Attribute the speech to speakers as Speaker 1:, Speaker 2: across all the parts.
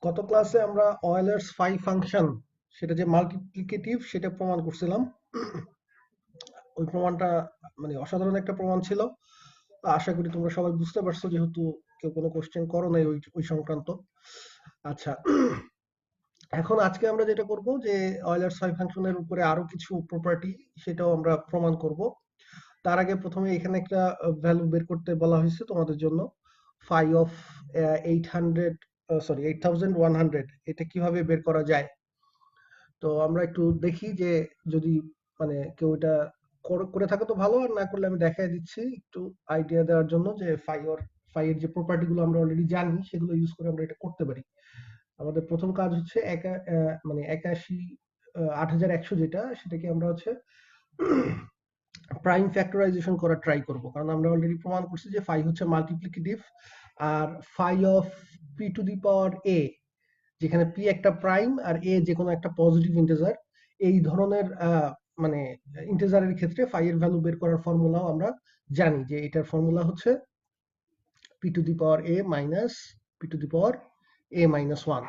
Speaker 1: গত ক্লাসে আমরা অয়েলার্স ফাই ফাংশন সেটা যে মাল্টিপ্লিকেটিভ সেটা প্রমাণ করছিলাম। ওই প্রমাণটা মানে অসাধারণ একটা প্রমাণ ছিল। আশা করি তোমরা সবাই বুঝতে পারছো, যেহেতু কেউ কোনো কোশ্চেন করো নাই ওই ওই সংক্রান্ত। আচ্ছা, এখন আজকে আমরা যেটা করব যে অয়েলার্স ফাই ফাংশনের উপরে আরো কিছু প্রপার্টি সেটাও আমরা প্রমাণ করব। তার আগে প্রথমে এখানে একটা ভ্যালু বের করতে বলা হয়েছে তোমাদের জন্য, ফাই অফ 800 সরি 8100, এটা কিভাবে বের করা যায়। তো আমরা একটু দেখি যে যদি মানে কেউ এটা করে থাকে তো ভালো, আর না করলে আমি দেখাই দিচ্ছি একটু আইডিয়া দেওয়ার জন্য যে ফাই এর যে প্রপার্টি গুলো আমরা অলরেডি জানি সেগুলো ইউজ করে আমরা এটা করতে পারি। আমাদের প্রথম কাজ হচ্ছে মানে 8100 যেটা, সেটাকে আমরা হচ্ছে প্রাইম ফ্যাক্টরাইজেশন করার ট্রাই করব, কারণ আমরা অলরেডি প্রমাণ করছি যে ফাই হচ্ছে মাল্টিপ্লিকেটিভ। আর phi of P to the power a, যেখানে পি একটা প্রাইম আর এ যে কোনো একটা পজিটিভ ইন্টিজার, এই ধরনের মানে ইন্টিজারের ক্ষেত্রে ফাই এর ভ্যালু বের করার ফর্মুলাও আমরা জানি যে এটার ফর্মুলা হচ্ছে P to the power A minus P to the power A minus one,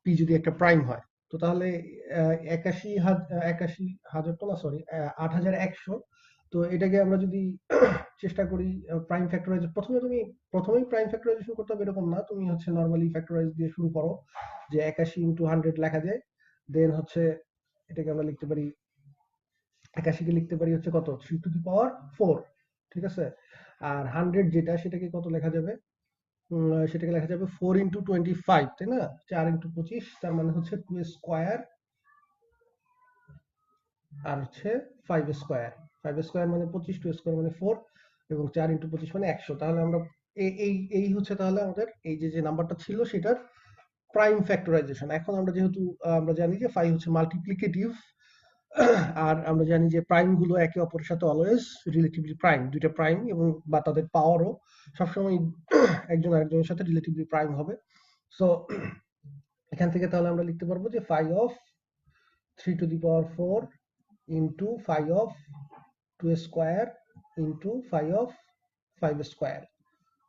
Speaker 1: P যদি একটা প্রাইম হয়। তো তাহলে 81,000 তো না, সরি 8100। তো এটাকে আমরা যদি চেষ্টা করি প্রাইম ফ্যাক্টরাইজ, প্রথমেই প্রাইম ফ্যাক্টরাইজেশন করতে হবে এরকম না, তুমি হচ্ছে নর্মালি ফ্যাক্টরাইজ দিয়ে শুরু করো, যে 81 × 100 লেখা যায়। দেন হচ্ছে এটাকে আমরা লিখতে পারি, 81 কে লিখতে পারি হচ্ছে কত, 3 টু দি পাওয়ার 4, ঠিক আছে। আর 100 যেটা, সেটাকে কত লেখা যাবে, সেটাকে লেখা যাবে 4 × 25, তাই না, 4 × 25, তার মানে হচ্ছে 2 স্কোয়ার, আর হচ্ছে 5 স্কোয়ার। 5 স্কোয়ার মানে 25, 2 স্কোয়ার মানে 4, এবং 4 × 25 মানে 100। তাহলে আমরা এই হচ্ছে তাহলে আমাদের এই যে যে নাম্বারটা ছিল সেটার প্রাইম ফ্যাক্টরাইজেশন। এখন আমরা যেহেতু আমরা জানি যে ফাই হচ্ছে মাল্টিপ্লিকেটিভ, আর আমরা জানি যে প্রাইম গুলো একে অপরের সাথে অলওয়েজ রিলেটিভলি প্রাইম, দুইটা প্রাইম, এবং বা তাদের পাওয়ারও সবসময় একজন আরেকজনের সাথে রিলেটিভলি প্রাইম হবে। সো এখান থেকে তাহলে আমরা লিখতে পারবো যে phi of 3 to the power 4 into phi of 2 square into phi of 5 square,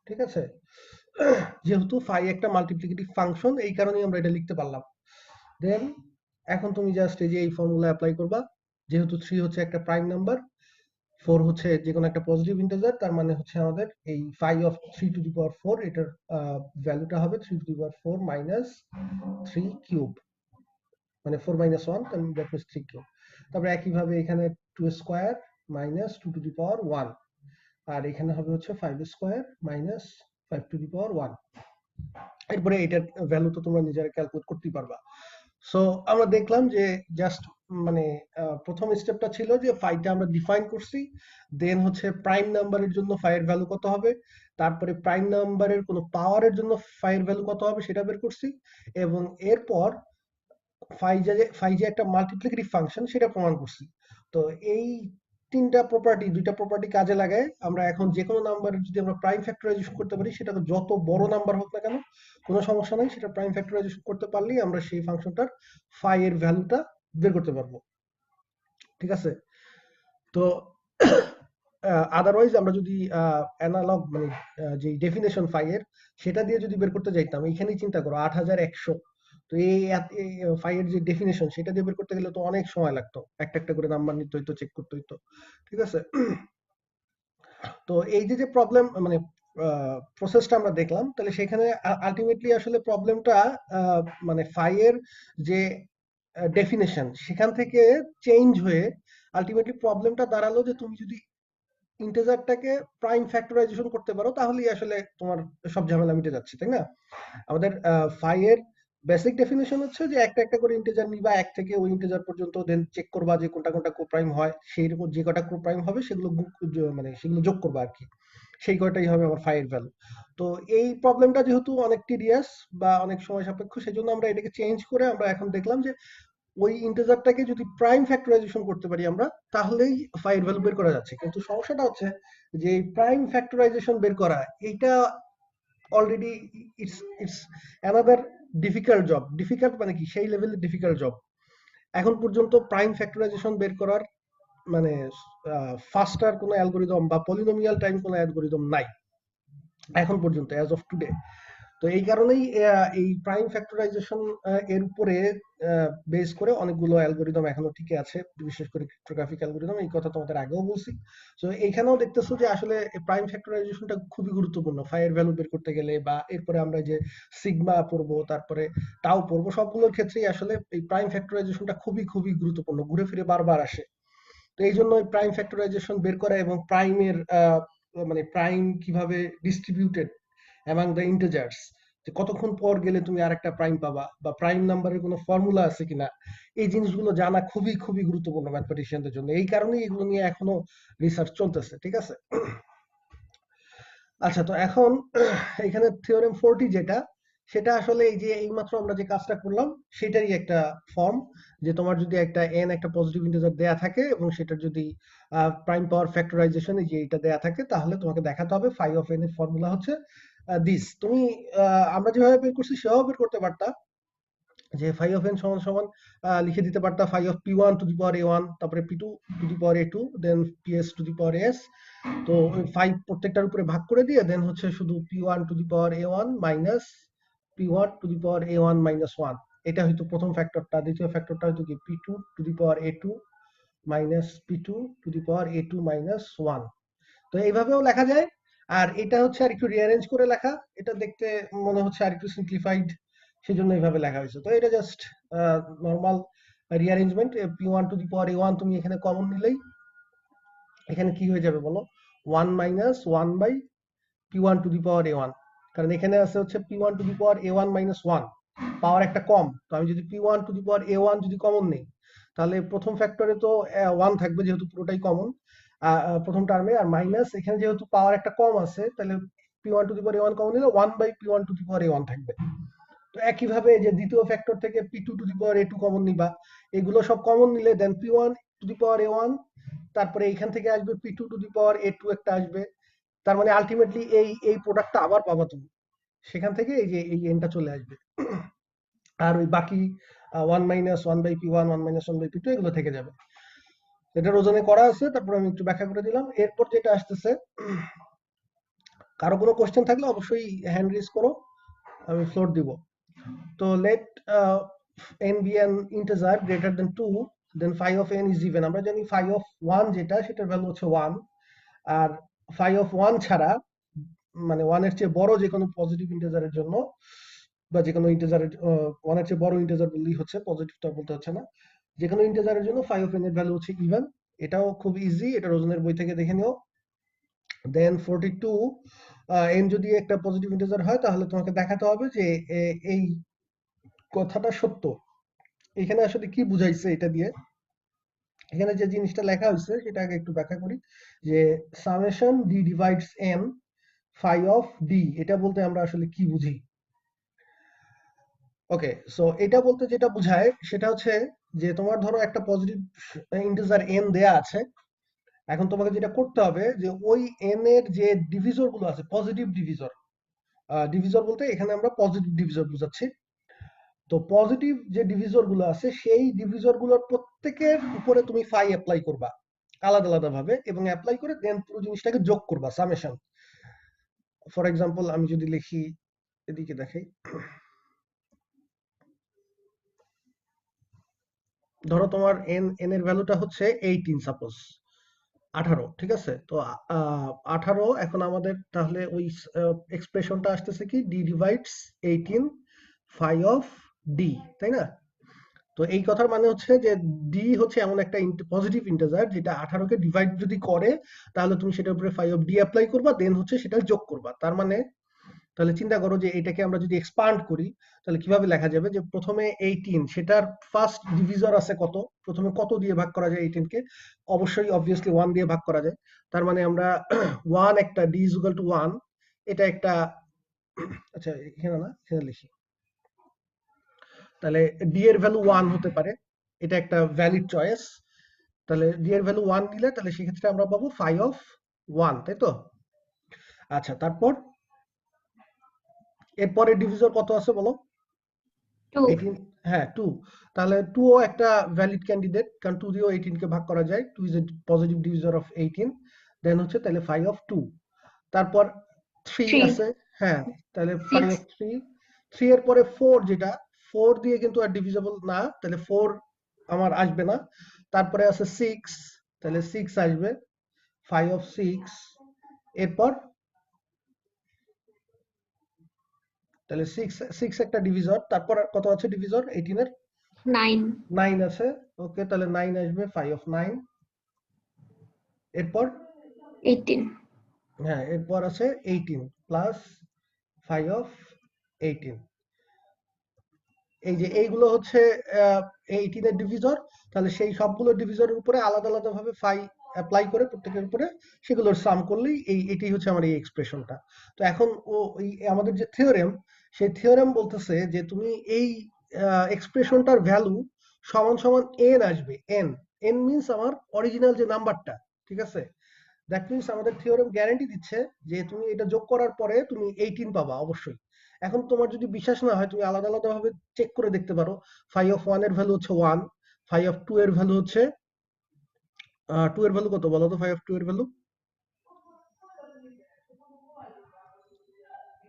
Speaker 1: ঠিক আছে। যেহেতু ফাই একটা মাল্টিপ্লিকেটিভ ফাংশন, এই কারণেই আমরা এটা লিখতে পারলাম। দেন এখন তুমি জাস্ট এই যে এই ফর্মুলা অ্যাপ্লাই করবা, যেহেতু 3 হচ্ছে একটা প্রাইম নাম্বার, 4 হচ্ছে যে কোনো একটা পজিটিভ ইন্টিজার, তার মানে হচ্ছে আমাদের এই phi of 3 to the power 4, এটার ভ্যালুটা হবে 3 to the power 4 minus 3 cube, মানে 4 মাইনাস 1, দ্যাট মিনস 3 কিউব। তারপরে একইভাবে এখানে 2 স্কোয়ার মাইনাস 2 টু দি পাওয়ার 1, আর এখানে হবে হচ্ছে 5 স্কোয়ার মাইনাস 5 টু দি পাওয়ার 1। এরপরে এটার ভ্যালু তো তোমরা নিজেরা ক্যালকুলেট করতেই পারবা। সো আমরা দেখলাম যে জাস্ট মানে প্রথম স্টেপটা ছিল যে ফাইটা আমরা ডিফাইন করছি, দেন হচ্ছে প্রাইম নাম্বারের জন্য ফাইয়ের ভ্যালু কত হবে, তারপরে প্রাইম নাম্বারের কোনো পাওয়ারের জন্য ফাইয়ের ভ্যালু কত হবে সেটা বের করছি, এবং এরপর ফাই যে একটা মাল্টিপ্লিকেটিভ ফাংশন সেটা প্রমাণ করছি। তো এই দুইটা প্রপার্টি কাজে লাগায় আমরা এখন যে কোনো নাম্বারের যদি আমরা প্রাইম ফ্যাক্টরাইজেশন করতে পারি, সেটা তো যত বড় নাম্বার হোক না কেন কোনো সমস্যা নাই, সেটা প্রাইম ফ্যাক্টরাইজেশন করতে পারলেই আমরা সেই ফাংশনটার ফাই এর ভ্যালুটা বের করতে পারবো, ঠিক আছে। তো আদারওয়াইজ আমরা যদি অ্যানালগ মানে যে ডেফিনেশন ফাই এর, সেটা দিয়ে যদি বের করতে যাইতাম, এইখানেই চিন্তা করো 8100। তো এই ফাই এর যে ডেফিনেশন সেটা দিয়ে বের করতে গেলে তো অনেক সময় লাগতো, একটা একটা করে নাম্বার নিতে হইতো, চেক করতে হইতো, ঠিক আছে। তো এই যে যে প্রবলেম মানে প্রসেসটা আমরা দেখলাম, তাহলে সেখানে আলটিমেটলি আসলে প্রবলেমটা মানে ফাই এর যে ডেফিনেশন সেখান থেকে চেঞ্জ হয়ে আলটিমেটলি প্রবলেমটা দাঁড়ালো যে তুমি যদি ইন্টিজারটাকে প্রাইম ফ্যাক্টরাইজেশন করতে পারো, তাহলেই আসলে তোমার সব ঝামেলা মিটে যাচ্ছে, তাই না। আমাদের ফাই এর বেসিক ডেফিনেশন হচ্ছে যে একটা একটা করে ইন্টিজার নিবা, এক থেকে ওই ইন্টিজার পর্যন্ত, দেন চেক করবা যে কোনটা কোনটা কোপ্রাইম হয়, সেই রকম যে কটা কোপ্রাইম হবে সেগুলো মানে সেগুলো যোগ করবা আর কি, সেই কয়টাই হবে আমার ফাই এর ভ্যালু। তো এই প্রবলেমটা যেহেতু অনেক টিডিয়াস বা অনেক সময় সাপেক্ষ, সেজন্য আমরা এটাকে চেঞ্জ করে আমরা এখন দেখলাম যে ওই ইন্টিজারটাকে যদি প্রাইম ফ্যাক্টরাইজেশন করতে পারি আমরা, তাহলেই ফাই এর ভ্যালু বের করা যাচ্ছে। কিন্তু সমস্যাটা হচ্ছে যে প্রাইম ফ্যাক্টরাইজেশন বের করা, এইটা already it's it's another difficult job. Difficult মানে কি, সেই লেভেলের ডিফিকাল্ট জব। এখন পর্যন্ত প্রাইম ফ্যাক্টরাইজেশন বের করার মানে ফাস্টার কোনো অ্যালগোরিদম বা পলিনোমিয়াল টাইম কোনো অ্যালগোরিদম নাই এখন পর্যন্ত, অ্যাজ অফ টুডে। তো এই কারণেই এই প্রাইম ফ্যাক্টরাইজেশন এর উপরে বেস করে অনেকগুলো অ্যালগোরিদম এখনো টিকে আছে, বিশেষ করে ক্রিপ্টোগ্রাফিক অ্যালগোরিদম। এই কথা তোমাদের আগেও বলছি। তো এইখানেও দেখতেছো যে আসলে প্রাইম ফ্যাক্টরাইজেশনটা খুবই গুরুত্বপূর্ণ ফাইয়ের ভ্যালু বের করতে গেলে, বা এরপরে আমরা যে সিগমা পড়বো, তারপরে টাও পড়বো, সবগুলোর ক্ষেত্রেই আসলে এই প্রাইম ফ্যাক্টরাইজেশনটা খুবই খুবই গুরুত্বপূর্ণ, ঘুরে ফিরে বারবার আসে। তো এই জন্য প্রাইম ফ্যাক্টরাইজেশন বের করা এবং প্রাইমের মানে প্রাইম কিভাবে ডিস্ট্রিবিউটেড অ্যামাং দ্য ইন্টিজার্স, যে কতক্ষণ পর গেলে তুমি আরেকটা প্রাইম পাবা, বা প্রাইম নাম্বারের কোনো ফর্মুলা আছে কিনা, এই জিনিসগুলো জানা খুবই খুবই গুরুত্বপূর্ণ ম্যাথমেটিশিয়ানদের জন্য। এই কারণেই এগুলো নিয়ে এখনো রিসার্চ চলতেছে, ঠিক আছে। আচ্ছা, তো এখন এখানে থিওরেম 40 যেটা, সেটা আসলে এই যে এইমাত্র আমরা যে কাজটা করলাম সেটারই একটা ফর্ম। যে তোমার যদি একটা n একটা পজিটিভ ইন্টিজার দেয়া থাকে এবং সেটার যদি প্রাইম পাওয়ার ফ্যাক্টরাইজেশন এই যে এটা দেয়া থাকে, তাহলে তোমাকে দেখাতে হবে ফাই অফ n এর ফর্মুলা হচ্ছে দিস। তুমি আমরা যেভাবে বের করছি সেভাবে বের করতে পারতা, যে ফাই অফ n সমান সমান লিখে দিতে পারতা phi of p1 to the power a1, তারপরে p2 to the power a2, then ps to the power s। তো 5 প্রত্যেকটার উপরে ভাগ করে দিয়ে দেন হচ্ছে শুধু p1 to the power a1 minus p1 to the power a1 minus 1। এটা হয়তো প্রথম ফ্যাক্টরটা। দ্বিতীয় ফ্যাক্টরটা হয়তো কি p2 to the power a2 minus p2 to the power a2 minus 1। তো এইভাবেও লেখা যায়। আর এটা হচ্ছে আর একটু রিঅ্যারেঞ্জ করে লেখা, এটা দেখতে মনে হচ্ছে আর একটু সিম্পলিফাইড, সেজন্য এইভাবে লেখা হয়েছে। তো এটা just normal rearrangement. p1 to the power a1 তুমি এখানে কমন নিলেই এখানে কি হয়ে যাবে বলো, 1 minus 1 by p1 to the power a1। কারণ এখানে আছে হচ্ছে p1 to the power a1 minus 1, পাওয়ার একটা কম। তো আমি যদি p1 to the power a1 যদি কমন নেই, তাহলে প্রথম ফ্যাক্টরে তো 1 থাকবে যেহেতু পুরোটাই কমন প্রথম টার্মে, আর মাইনাস এখানে যেহেতু পাওয়ার একটা কম আছে, তাহলে p1 to the power a1 common নিলে 1 by p1 to the power a1 থাকবে। তো একইভাবে যে দ্বিতীয় ফ্যাক্টর থেকে p2 to the power a2 common নিবা, এগুলো সব কমন নিলে দেন p1 to the power a1, তারপরে এখান থেকে আসবে p2 to the power a2 একটা আসবে। তার মানে আলটিমেটলি এই এই প্রোডাক্টটা আবার পাবা তুমি, সেখান থেকে এই যে এই এনটা চলে আসবে। আর ওই বাকি 1 minus 1 by p1, 1 minus 1 by p2 এগুলো থেকে যাবে। এটা ওজনে করা আছে, তারপর আমি একটু ব্যাখ্যা করে দিলাম। এরপর যেটা আসতেছে, কারো কোনো কোশ্চেন থাকলে অবশ্যই হ্যান্ড রেজ করো, আমি ফ্লোর দিব। তো let n be an integer greater than 2, then phi of n is even। আমরা জানি phi of 1 যেটা, সেটার ভ্যালু হচ্ছে 1। আর phi of 1 ছাড়া, মানে 1 এর চেয়ে বড় যে কোনো পজিটিভ ইন্টিজারের জন্য, বা যে কোনো ইন্টিজারের 1 এর চেয়ে বড় ইন্টিজার বললেই হচ্ছে, পজিটিভটা বলতে হচ্ছে না, যে কোনো ইন্টিজারের জন্য phi of n এর ভ্যালু হচ্ছে ইভেন। এটাও খুব ইজি, এটা রোজনের বই থেকে দেখে নিও। দেন 42, n যদি একটা পজিটিভ ইন্টিজার হয়, তাহলে তোমাকে দেখাতে হবে যে এই কথাটা সত্য। এখানে আসলে কি বুঝাইছে এটা দিয়ে, এখানে যে জিনিসটা লেখা হয়েছে সেটা আগে একটু ব্যাখ্যা করি। যে summation D divides N phi of d, এটা বলতে আমরা আসলে কি বুঝি। ওকে, সো এটা বলতে যেটা বুঝায় সেটা হচ্ছে যে তোমার ধরো একটা পজিটিভ ইন্টিজার এন দেয়া আছে। এখন তোমাকে যেটা করতে হবে যে ওই এন এর যে ডিভিজর গুলো আছে, পজিটিভ ডিভিজর, ডিভিজর বলতে এখানে আমরা পজিটিভ ডিভিজর বুঝাচ্ছি। তো পজিটিভ যে ডিভিজর গুলো আছে সেই ডিভিজর গুলোর প্রত্যেকের উপরে তুমি ফাই অ্যাপ্লাই করবা আলাদা আলাদা ভাবে, এবং অ্যাপ্লাই করে দেন পুরো জিনিসটাকে যোগ করবা, সামেশন। ফর এক্সাম্পল আমি যদি লিখি, এদিকে দেখাই, ধরো তোমার এন এন এর ভ্যালুটা হচ্ছে 18, সাপোজ 18, ঠিক আছে। তো 18, এখন আমাদের তাহলে ওই এক্সপ্রেশনটা আসতেছে কি, d divides 18 phi of d, তাই না? তো এই কথার মানে হচ্ছে যে ডি হচ্ছে এমন একটা পজিটিভ ইন্টিজার যেটা 18কে ডিভাইড যদি করে, তাহলে তুমি সেটার উপরে ফাই অফ ডি অ্যাপ্লাই করবা, দেন হচ্ছে সেটা যোগ করবা। তার মানে তাহলে চিন্তা করো যে এটাকে আমরা যদি এক্সপান্ড করি, তাহলে কিভাবে লেখা যাবে, যে প্রথমে 18, সেটার ফার্স্ট ডিভিজর আছে কত, প্রথমে কত দিয়ে ভাগ করা যায় 18 কে, অবশ্যই অবভিয়াসলি 1 দিয়ে ভাগ করা যায়। তার মানে আমরা 1 একটা ডি ইজ ইকুয়াল টু 1, এটা একটা, আচ্ছা এখানে না, এখানে লিখি, তাহলে ডি এর ভ্যালু 1 হতে পারে, এটা একটা ভ্যালিড চয়েস। তাহলে ডি এর ভ্যালু 1 নিলে তাহলে সেক্ষেত্রে আমরা পাবো ফাই অফ 1, তাই তো? আচ্ছা, তারপর এরপরে ডিভিজর কত আছে বলো?
Speaker 2: 2
Speaker 1: 18, হ্যাঁ 2। তাহলে 2 ও একটা ভ্যালিড ক্যান্ডিডেট, কারণ 2 দিয়েও 18 কে ভাগ করা যায়, 2 is a positive divisor of 18। দেন হচ্ছে তাহলে ফাই অফ 2। তারপর 3
Speaker 2: 3
Speaker 1: আছে, হ্যাঁ, তাহলে
Speaker 2: 6
Speaker 1: 5 of 3, 3 এর পরে 4 যেটা, 4 দিয়ে কিন্তু আর ডিভিজিবল না, তাহলে 4 আমার আসবে না। তারপরে আছে 6, তাহলে 6 আসবে, 5 of 6, এরপর তাহলে 6 একটা ডিভিজর, তারপর আর কত আছে ডিভিজর 18 এর?
Speaker 2: 9
Speaker 1: 9 আছে, ওকে, তাহলে 9 আসবে, 5 of 9, এরপর
Speaker 2: 18
Speaker 1: হ্যাঁ, এরপর আছে 18 প্লাস 5 of 18। এই যে এইগুলো হচ্ছে 18 এর ডিভিজর, তাহলে সেই সবগুলো ডিভিজরের উপরে আলাদা আলাদা ভাবে ফাই অ্যাপ্লাই করে প্রত্যেকের উপরে সেগুলোর সাম করলেই এটাই হচ্ছে আমার এই এক্সপ্রেশনটা। তো এখন এই আমাদের যে থিওরেম, সেই থিওরেম বলতেছে যে তুমি এই এক্সপ্রেশনটার ভ্যালু সমান সমান এন আসবে, এন, এন মিনস আমার অরিজিনাল যে নাম্বারটা, ঠিক আছে? দ্যাট মিনস আমাদের থিওরেম গ্যারান্টি দিচ্ছে যে তুমি এটা যোগ করার পরে তুমি 18 পাবা অবশ্যই। এখন তোমার যদি বিশ্বাস না হয় তুমি আলাদা আলাদা ভাবে চেক করে দেখতে পারো। 5 of 1 এর ভ্যালু হচ্ছে 1, 5 of 2 এর ভ্যালু হচ্ছে 2 এর ভ্যালু কত বলো তো? 5 of 2 এর ভ্যালু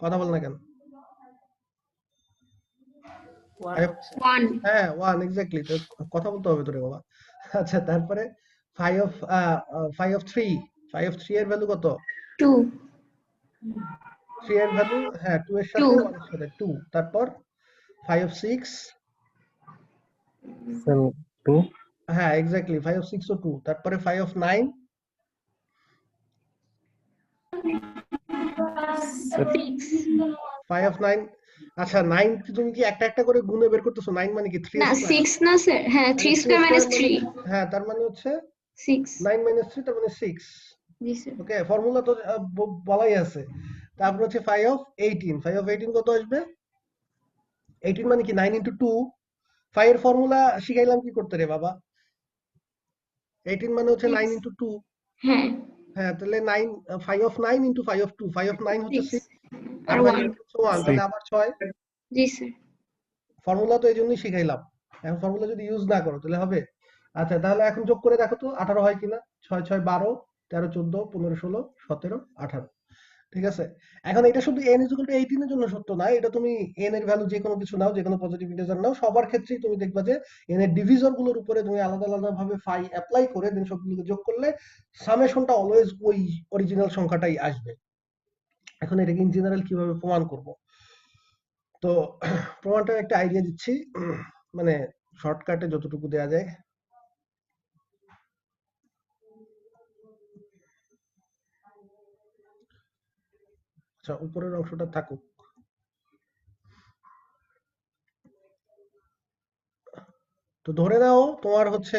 Speaker 1: কথা বল না কেন?
Speaker 2: 1
Speaker 1: হ্যাঁ 1 এক্স্যাক্টলি, তো কথা বলতে হবে তো রে বাবা। আচ্ছা, তারপরে 5 of 5 of 3, 5 of 3 এর ভ্যালু কত?
Speaker 2: 2
Speaker 1: 3 এর ভ্যালু, হ্যাঁ 2 এর সাথে 1 এর সাথে 2, তারপর 5 of 6,
Speaker 3: 2
Speaker 1: হ্যাঁ এক্স্যাক্টলি 5 of 6 ও 2, তারপরে 5 of 9,
Speaker 2: 6
Speaker 1: 5 of 9, আচ্ছা 9 কি তুমি কি একটা একটা করে গুণে বের করতেছো? 9 মানে কি 3
Speaker 2: না
Speaker 1: স্কয়ার?
Speaker 2: 6 না স্যার, হ্যাঁ 3 স্কয়ার মাইনাস 3
Speaker 1: হ্যাঁ, তার মানে হচ্ছে
Speaker 2: 6
Speaker 1: 9 minus 3, তার মানে 6।
Speaker 2: জি স্যার
Speaker 1: ওকে, ফর্মুলা তো বলাই আছে। তারপর হচ্ছে 5 of 18, 5 of 18 কত আসবে? 18 মানে কি 9 into 2, 5 এর ফর্মুলা শিখাইলাম কি করতে রে বাবা? 18 মানে হচ্ছে 9 into 2,
Speaker 2: হ্যাঁ
Speaker 1: হ্যাঁ তাহলে 9, 5 of 9 into 5 of 2, 5 of 9 হচ্ছে 6,
Speaker 2: 6
Speaker 1: আর
Speaker 2: আর
Speaker 1: 5
Speaker 2: 1
Speaker 1: হচ্ছে 1, তাহলে আবার 6।
Speaker 2: জি স্যার
Speaker 1: ফর্মুলা তো এই জন্যই শিখাইলাম, এখন ফর্মুলা যদি ইউজ না করো তাহলে হবে? আচ্ছা, তাহলে এখন যোগ করে দেখো তো 18 হয় কিনা। 6 6 12, 13 14 15 16 17 18, ঠিক আছে? এখন এটা শুধু n ইজ ইকুয়াল টু 18 এর জন্য সত্য না, এটা তুমি n এর ভ্যালু যে কোনো কিছু নাও, যে কোনো পজিটিভ ইন্টিজার নাও, সবার ক্ষেত্রেই তুমি দেখবা যে n এর ডিভিজর গুলোর উপরে তুমি আলাদা আলাদা ভাবে ফাই অ্যাপ্লাই করে দেন সবগুলোকে যোগ করলে সামেশনটা অলওয়েজ ওই অরিজিনাল সংখ্যাটাই আসবে। এখন এটাকে ইন জেনারেল কিভাবে প্রমাণ করব? তো প্রমাণটার একটা আইডিয়া দিচ্ছি, মানে শর্টকাটে যতটুকু দেয়া যায়। আচ্ছা, উপরের অংশটা থাকুক। তো ধরে নাও তোমার হচ্ছে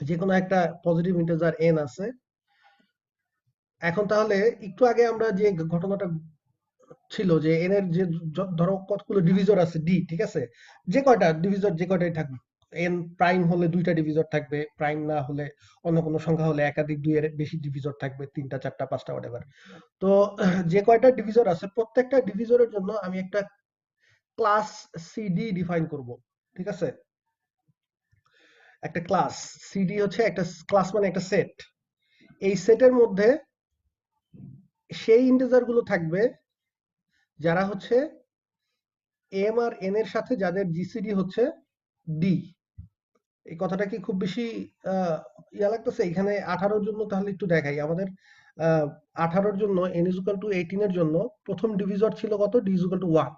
Speaker 1: যে কোনো একটা পজিটিভ ইন্টিজার n আছে। এখন তাহলে একটু আগে আমরা যে ঘটনাটা ছিল যে n এর যে ধরো কতগুলো ডিভিজর আছে d, ঠিক আছে? যে কয়টা ডিভিজর যে কয়টাই থাকুক, n প্রাইম হলে দুইটা ডিভিজর থাকবে, প্রাইম না হলে অন্য কোনো সংখ্যা হলে একাধিক দুইয়ের বেশি ডিভিজর থাকবে, তিনটা চারটা পাঁচটা হোয়াটএভার। তো যে কয়টা ডিভিজর আছে প্রত্যেকটা ডিভিজরের জন্য আমি একটা ক্লাস সিডি ডিফাইন করব, ঠিক আছে? একটা ক্লাস সিডি হচ্ছে একটা ক্লাস, মানে একটা সেট। এই সেটের মধ্যে সেই ইন্টিজার গুলো থাকবে যারা হচ্ছে এম আর এন এর সাথে যাদের জিসিডি হচ্ছে ডি। এই কথাটা কি খুব বেশি ইয়া লাগতেছে? এখানে 18 জন্য তাহলে একটু দেখাই আমাদের। 18 জন্য n is equal to 18 এর জন্য প্রথম ডিভিজর ছিল কত? d is equal to 1।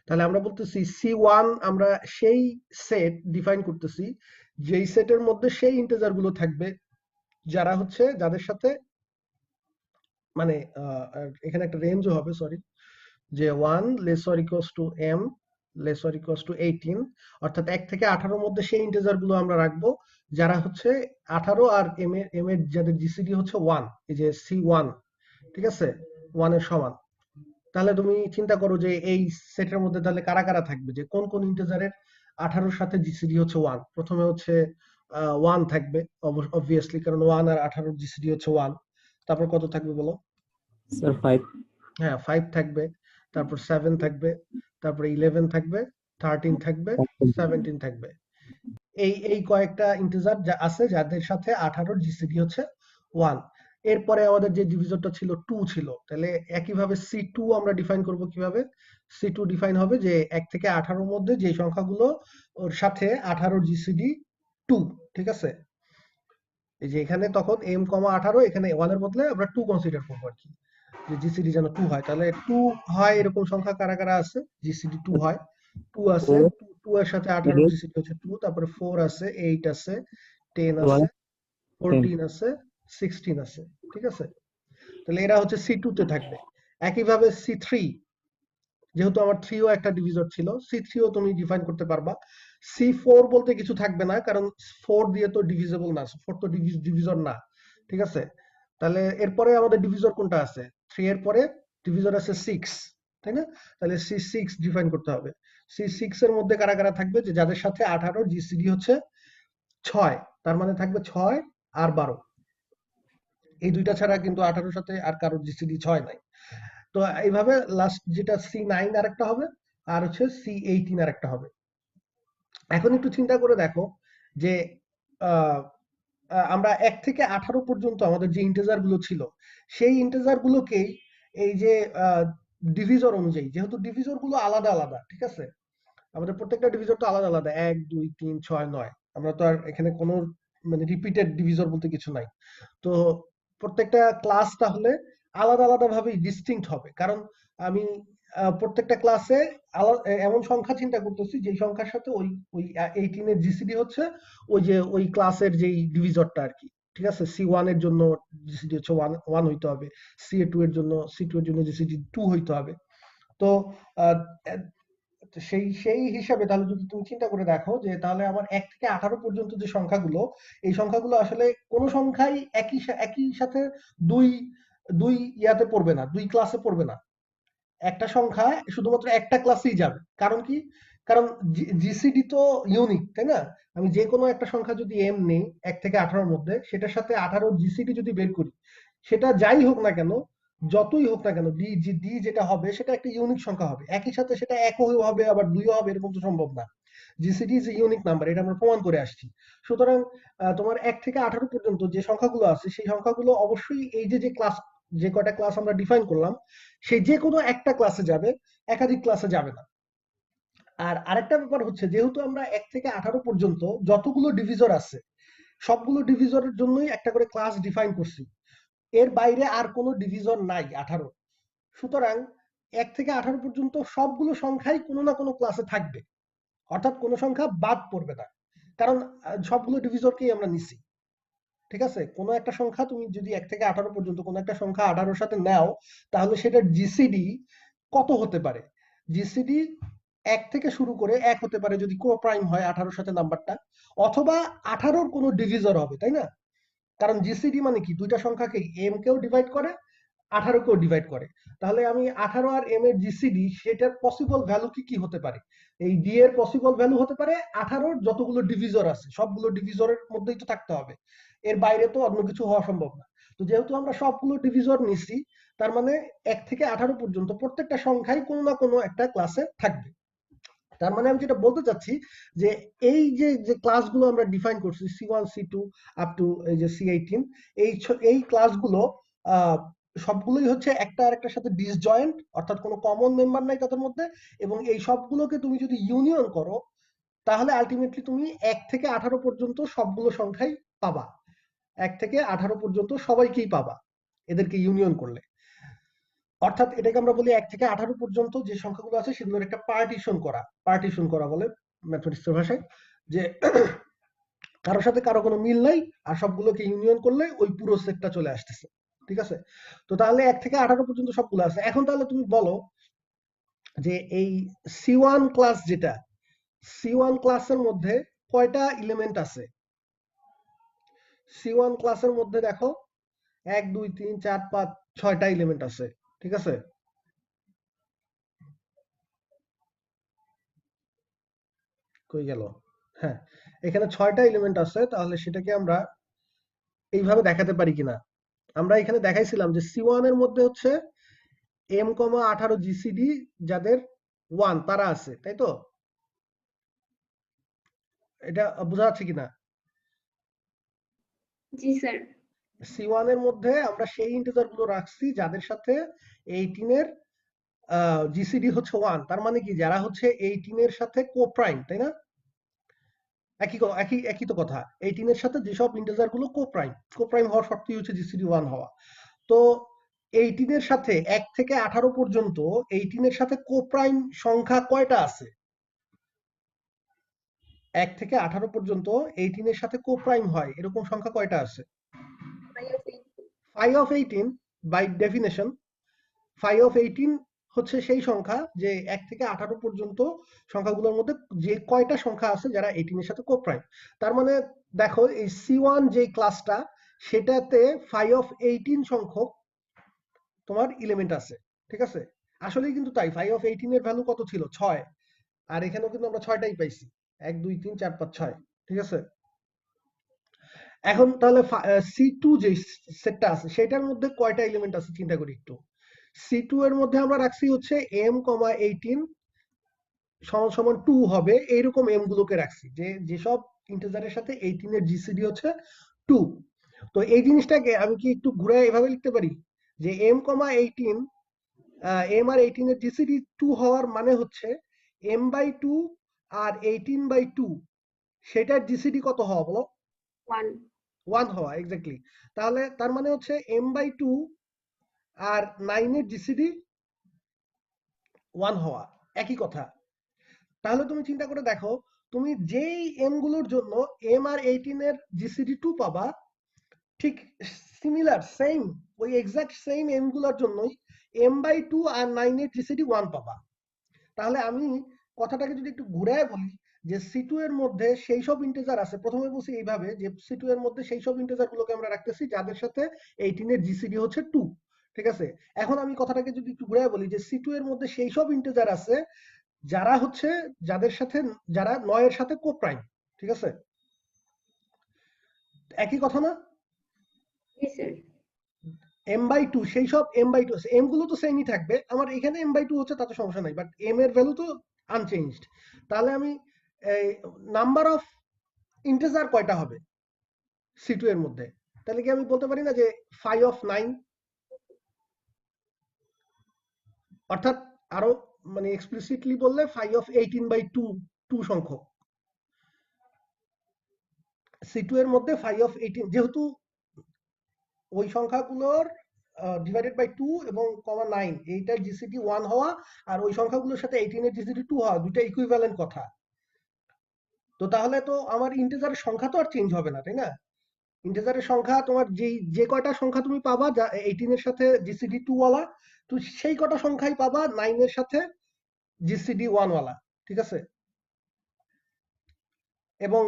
Speaker 1: তাহলে আমরা বলতেছি C1 আমরা সেই সেট ডিফাইন করতেছি যেই সেটের মধ্যে সেই ইন্টিজার গুলো থাকবে যারা হচ্ছে যাদের সাথে, মানে এখানে একটা রেঞ্জও হবে, সরি, যে 1 less or equals to m less or equals to 18, অর্থাৎ 1 থেকে 18 মধ্যে সেই ইন্টিজার গুলো আমরা রাখবো যারা হচ্ছে 18 আর m এর যাদের জিসিডি হচ্ছে 1, এই যে C1, ঠিক আছে, 1 এর সমান। তাহলে তুমি চিন্তা করো যে এই সেটের মধ্যে তাহলে কারা কারা থাকবে, যে কোন কোন ইন্টিজারের 18 সাথে জিসিডি হচ্ছে 1। প্রথমে হচ্ছে 1 থাকবে অবভিয়াসলি, কারণ 1 আর 18 জিসিডি হচ্ছে 1। তারপর কত থাকবে বলো?
Speaker 3: স্যার 5
Speaker 1: হ্যাঁ 5 থাকবে, তারপর 7 থাকবে, তারপর 11 থাকবে, 13 থাকবে, 17 থাকবে। এই এই কয়েকটা ইন্টিজার যা আছে যাদের সাথে 18 জিসিডি হচ্ছে 1। এরপরে আমাদের যে ডিভিজরটা ছিল 2 ছিল, তাহলে একইভাবে C2 আমরা ডিফাইন করব কিভাবে? C2 ডিফাইন হবে যে 1 থেকে 18 এর মধ্যে যে সংখ্যাগুলো ওর সাথে 18 জিসিডি 2, ঠিক আছে? এই যে এখানে তখন m, 18 এখানে 1 এর বদলে আমরা 2 কনসিডার করবো আর কি, যে জিসিডি যেন 2 হয়। তাহলে 2 হয় এরকম সংখ্যা কারা কারা আছে? জিসিডি 2 হয়, 2 আছে, 2 এর সাথে 18 জিসিডি হচ্ছে 2, তারপরে 4 আছে, 8 আছে, 10 আছে, 14 আছে, 16 আছে, ঠিক আছে? তাহলে এরা হচ্ছে C2 তে থাকবে। একইভাবে C3, যেহেতু আমার 3 ও একটা ডিভিজর ছিল, C3 ও তুমি ডিফাইন করতে পারবা। C4 বলতে কিছু থাকবে না, কারণ 4 দিয়ে তো ডিভিজিবল না, 4 তো ডিভিজর না, ঠিক আছে? তাহলে এরপরে আমাদের ডিভিজর কোনটা আছে? 3 এর পরে ডিভিজর আছে 6, তাই না? তাহলে C6 ডিফাইন করতে হবে। C6 এর মধ্যে কারা কারা থাকবে? যে যাদের সাথে 18, জিসিডি হচ্ছে 6, তার মানে থাকবে 6 আর 12। এই দুইটা ছাড়া কিন্তু 18 সাথে আর কারোর জিসিডি 6 নাই। তো এইভাবে লাস্ট যেটা C9 আরেকটা হবে, আর হচ্ছে C18 আরেকটা হবে। এখন একটু চিন্তা করে দেখো যে আহ, আমরা 1 থেকে 18 পর্যন্ত আমাদের যে ইন্টিজার গুলো ছিল, সেই ইন্টিজার গুলোকেই এই যে ডিভিজর অনুযায়ী, যেহেতু ডিভিজর গুলো আলাদা আলাদা, ঠিক আছে? আমাদের প্রত্যেকটা ডিভিজর তো আলাদা আলাদা, 1 2 3 6 9, আমরা তো আর এখানে কোনো মানে রিপিটেড ডিভিজর বলতে কিছু নাই। তো প্রত্যেকটা ক্লাস তাহলে আলাদা আলাদা ভাবে ডিস্টিংক্ট হবে, কারণ আমি প্রত্যেকটা ক্লাসে এমন সংখ্যা চিন্তা করতেছি যে সংখ্যার সাথে ওই ওই 18 এর জিসিডি হচ্ছে ওই যে ওই ক্লাসের যেই ডিভিজরটা আর কি, ঠিক আছে? C1 এর জন্য জিসিডি হচ্ছে 1 1 হইতে হবে, C2 এর জন্য জিসিডি 2 হইতে হবে। তো আহ, তো সেই সেই হিসাবে তাহলে যদি তুমি চিন্তা করে দেখো যে তাহলে আমার 1 থেকে 18 পর্যন্ত যে সংখ্যাগুলো, এই সংখ্যাগুলো আসলে কোন সংখ্যাই একই সাথে দুই দুই ইয়াতে পড়বে না, দুই ক্লাসে পড়বে না। একটা সংখ্যা শুধুমাত্র একটা ক্লাসেই যাবে। কারণ কি? কারণ জিসিডি তো ইউনিক, তাই না? আমি যে কোনো একটা সংখ্যা যদি এম নেই 1 থেকে 18 এর মধ্যে, সেটার সাথে 18 জিসিডি যদি বের করি, সেটা যাই হোক না কেন, যতই হোক না কেন, ডি যেটা হবে সেটা একটা ইউনিক সংখ্যা হবে। একই সাথে সেটা 1ও হবে আবার 2ও হবে, এরকম তো সম্ভব না। জিসিডি ইজ ইউনিক নাম্বার, এটা আমরা প্রমাণ করে আসছি। সুতরাং তোমার 1 থেকে 18 পর্যন্ত যে সংখ্যাগুলো আছে, সেই সংখ্যাগুলো অবশ্যই এই যে ক্লাস, যে কয়টা ক্লাস আমরা ডিফাইন করলাম, সেই যে কোনো একটা ক্লাসে যাবে, একাধিক ক্লাসে যাবে না। আর আরেকটা ব্যাপার হচ্ছে, যেহেতু আমরা 1 থেকে 18 পর্যন্ত যতগুলো ডিভিজর আছে, সবগুলো ডিভিজরের জন্যই একটা করে ক্লাস ডিফাইন করছি। এর বাইরে আর কোনো ডিভিজর নাই 18। সুতরাং 1 থেকে 18 পর্যন্ত সবগুলো সংখ্যাই কোনো না কোনো ক্লাসে থাকবে, অর্থাৎ কোনো সংখ্যা বাদ পড়বে না, কারণ সবগুলো ডিভিজরকেই আমরা নিছি, ঠিক আছে? কোনো একটা সংখ্যা তুমি যদি 1 থেকে 18 পর্যন্ত কোনো একটা সংখ্যা 18 সাথে নাও, তাহলে সেটার জিসিডি কত হতে পারে? জিসিডি 1 থেকে শুরু করে 1 হতে পারে যদি কো প্রাইম হয় 18 সাথে নাম্বারটা, অথবা 18 কোনো ডিভিজর হবে, তাই না? কারণ জিসিডি মানে কি? দুইটা সংখ্যাকে এম কেও ডিভাইড করে, 18 কেও ডিভাইড করে। তাহলে আমি 18 আর এম এর জিসিডি, সেটার পসিবল ভ্যালু কি কি হতে পারে? এই ডি এর পসিবল ভ্যালু হতে পারে 18 যতগুলো ডিভিজর আছে সবগুলো ডিভিজরের মধ্যেই তো থাকতে হবে, এর বাইরে তো অন্য কিছু হওয়া সম্ভব না। তো যেহেতু আমরা সবগুলো ডিভিজর নিছি, তার মানে 1 থেকে 18 পর্যন্ত প্রত্যেকটা সংখ্যাই কোনো না কোনো একটা ক্লাসে থাকবে। তার মানে আমি যেটা বলতে চাচ্ছি যে এই যে ক্লাসগুলো আমরা ডিফাইন করছি, C1 C2 আপ টু এই যে C18, এই ক্লাসগুলো সবগুলোই হচ্ছে একটা আরেকটার সাথে ডিসজয়েন্ট, অর্থাৎ কোনো কমন মেম্বার নাই তাদের মধ্যে। এবং এই সবগুলোকে তুমি যদি ইউনিয়ন করো, তাহলে আলটিমেটলি তুমি 1 থেকে 18 পর্যন্ত সবগুলো সংখ্যাই পাবা। 1 থেকে 18 পর্যন্ত সবাইকেই পাবা এদেরকে ইউনিয়ন করলে। অর্থাৎ এটাকে আমরা বলি 1 থেকে 18 পর্যন্ত যে সংখ্যাগুলো আছে সেগুলোর একটা পার্টিশন করা বলে ম্যাথমেটিক্সের ভাষায়, যে কারোর সাথে কারো কোনো মিল নাই, আর সবগুলোকে ইউনিয়ন করলে ওই পুরো সেটটা চলে আসতেছে, ঠিক আছে? তো তাহলে 1 থেকে 18 পর্যন্ত সবগুলো আছে। এখন তাহলে তুমি বলো যে এই C1 ক্লাস, যেটা C1 ক্লাসের মধ্যে কয়টা এলিমেন্ট আছে? C1 ক্লাসের মধ্যে দেখো 1 2 3 4 5 6টা এলিমেন্ট আছে, ঠিক আছে? কই গেল? হ্যাঁ, এখানে 6টা এলিমেন্ট আছে। তাহলে সেটাকে আমরা এইভাবে দেখাতে পারি কিনা? আমরা এখানে দেখাইছিলাম যে C1 এর মধ্যে হচ্ছে M, 18 জিসিডি যাদের 1 তারা আছে, তাই তো? এটা বোঝা যাচ্ছে কিনা?
Speaker 2: জি স্যার।
Speaker 1: C1 এর মধ্যে আমরা সেই ইন্টিজার গুলো রাখছি যাদের সাথে 18 এর জিসিডি হচ্ছে 1, তার মানে কি যারা হচ্ছে 18 এর সাথে কোপ্রাইম, তাই না? একই তো কথা। 18 এর সাথে যেসব ইন্টিজার গুলো কোপ্রাইম হওয়ার শর্তই হচ্ছে জিসিডি 1 হওয়া। তো 18 এর সাথে 1 থেকে 18 পর্যন্ত 18 এর সাথে কোপ্রাইম সংখ্যা কয়টা আছে? 1 থেকে 18 পর্যন্ত 18 এর সাথে কোপ্রাইম হয় এরকম সংখ্যা কয়টা আছে? 5 of 18 বাই ডেফিনেশন 5 of 18 হচ্ছে সেই সংখ্যা যে 1 থেকে 18 পর্যন্ত সংখ্যাগুলোর মধ্যে যে কয়টা সংখ্যা আছে যারা 18 এর সাথে কোপ্রাইম। তার মানে দেখো এই C1 যে ক্লাসটা সেটাতে 5 of 18 সংখ্যক তোমার এলিমেন্ট আছে, ঠিক আছে? আসলেই কিন্তু তাই, 5 of 18 এর ভ্যালু কত ছিল? 6। আর এখানেও কিন্তু আমরা 6টাই পাইছি, 1 2 3 4 5 6, ঠিক আছে? এখন তাহলে C2 যে সেটটা আছে সেটার মধ্যে কয়টা এলিমেন্ট আছে চিন্তা করি একটু। C2 এর মধ্যে আমরা রাখছি হচ্ছে m,18 সমান সমান 2 হবে এইরকম m গুলোকে রাখছি, যে যেসব ইন্টিজারের সাথে 18 এর জিসিডি হচ্ছে 2। তো এই জিনিসটাকে আমি কি একটু ঘুরে এভাবে লিখতে পারি যে m,18 m আর 18 এর জিসিডি 2 হওয়ার মানে হচ্ছে m/2 আর 18/2 সেটার জিসিডি কত হওয়া বলো?
Speaker 2: 1
Speaker 1: 1 হওয়া, এক্স্যাক্টলি। তাহলে তার মানে হচ্ছে m/2 আর 9 এর জিসিডি 1 হওয়া, একই কথা। তাহলে তুমি চিন্তা করে দেখো, তুমি যেই এম গুলোর জন্য m আর 18 এর জিসিডি 2 পাবা, ঠিক সিমিলার সেম ওই এক্সাক্ট সেম এম গুলোর জন্যই m/2 আর 9 এর জিসিডি 1 পাবা। তাহলে আমি কথাটাকে যদি একটু ঘুরায় বলি যে C2 এর মধ্যে সেই সব ইন্টিজার আছে, প্রথমে বলছি এইভাবে যে C2 এর মধ্যে সেই সব ইন্টিজার গুলোকে আমরা রাখতেছি যাদের সাথে 18 এর জিসিডি হচ্ছে 2, ঠিক আছে? এখন আমি কথাটাকে যদি একটু ঘুরায় বলি যে C2 এর মধ্যে সেই সব ইন্টিজার আছে যারা হচ্ছে যাদের সাথে যারা 9 এর সাথে কোপ্রাইম, ঠিক আছে? একই কথা না?
Speaker 2: জি স্যার
Speaker 1: m/2 সেই সব m/2 আছে, m গুলো তো সেমই থাকবে, আমার এখানে m/2 হচ্ছে তাতে সমস্যা নাই, বাট m এর ভ্যালু তো আনচেঞ্জড। তাহলে আমি এই নাম্বার অফ ইন্টিজার কয়টা হবে C2 এর মধ্যে? তাহলে কি আমি বলতে পারি না যে 5 of 9, অর্থাৎ আরো মানে এক্সপ্লিসিটলি বললে 5 of 18/2 2 সংখ্যক। C2 এর মধ্যে 5 of 18 যেহেতু ওই সংখ্যাগুলোর ডিভাইডেড বাই 2 এবং কমা 9 এইটার জিসিডি 1 হওয়া আর ওই সংখ্যাগুলোর সাথে 18 এর জিসিডি 2 হওয়া, দুটো ইকুইভ্যালেন্ট কথা। তো তাহলে তো আমার ইন্টিজারের সংখ্যা তো আর চেঞ্জ হবে না, তাই না? ইন্টিজারের সংখ্যা তোমার যে কয়টা সংখ্যা তুমি পাবা যা 18 এর সাথে জিসিডি 2 ওয়ালা, তো সেই কটা সংখ্যাই পাবা 9 এর সাথে জিসিডি 1 ওয়ালা, ঠিক আছে? এবং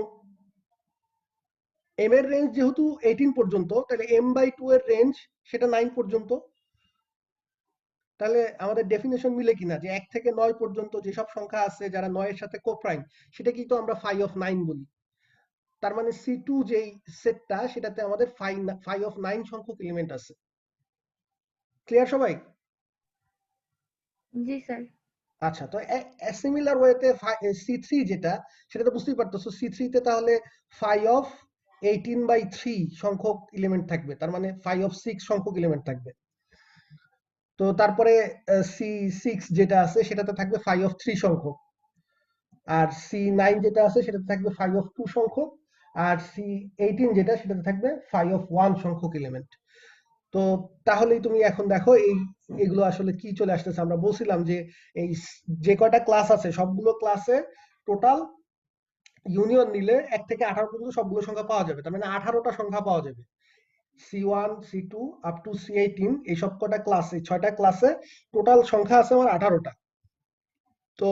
Speaker 1: m এর রেঞ্জ যেহেতু 18 পর্যন্ত, তাহলে m/2 এর রেঞ্জ সেটা 9 পর্যন্ত। তাহলে আমাদের ডেফিনেশন মিলে কিনা যে 1 থেকে 9 পর্যন্ত যেসব সংখ্যা আছে যারা 9 এর সাথে কোপ্রাইম সেটা কিন্তু আমরা 5 of 9 বলি। তার মানে C2 যেই সেটটা সেটাতে আমাদের 5 of 9 সংখ্যক এলিমেন্ট আছে। ক্লিয়ার সবাই?
Speaker 2: জি স্যার
Speaker 1: আচ্ছা, তো সিমিলার ওয়েতে C3 যেটা সেটা তো বুঝতেই পারতেছো, C3 তে তাহলে 5 of 18/3 সংখ্যক এলিমেন্ট থাকবে, তার মানে 5 of 6 সংখ্যক এলিমেন্ট থাকবে। তো তারপরে C6 যেটা আছে সেটাতে থাকবে 5 of 3 সংখ্যক, আর C9 যেটা আছে সেটাতে থাকবে 5 of 2 সংখ্যক, আর C18 যেটা সেটাতে থাকবে 5 of 1 সংখ্যক এলিমেন্ট। তো তাহলেই তুমি এখন দেখো এগুলো আসলে কি চলে আসতেছে। আমরা বলছিলাম যে এই যে কয়টা ক্লাস আছে সবগুলো ক্লাসে টোটাল ইউনিয়ন নিলে 1 থেকে 18 পর্যন্ত সবগুলো সংখ্যা পাওয়া যাবে, তার মানে 18টা সংখ্যা পাওয়া যাবে। C1 C2 up to C18 এই সব কটা ক্লাসে 6টা ক্লাসে টোটাল সংখ্যা আছে আমার 18টা। তো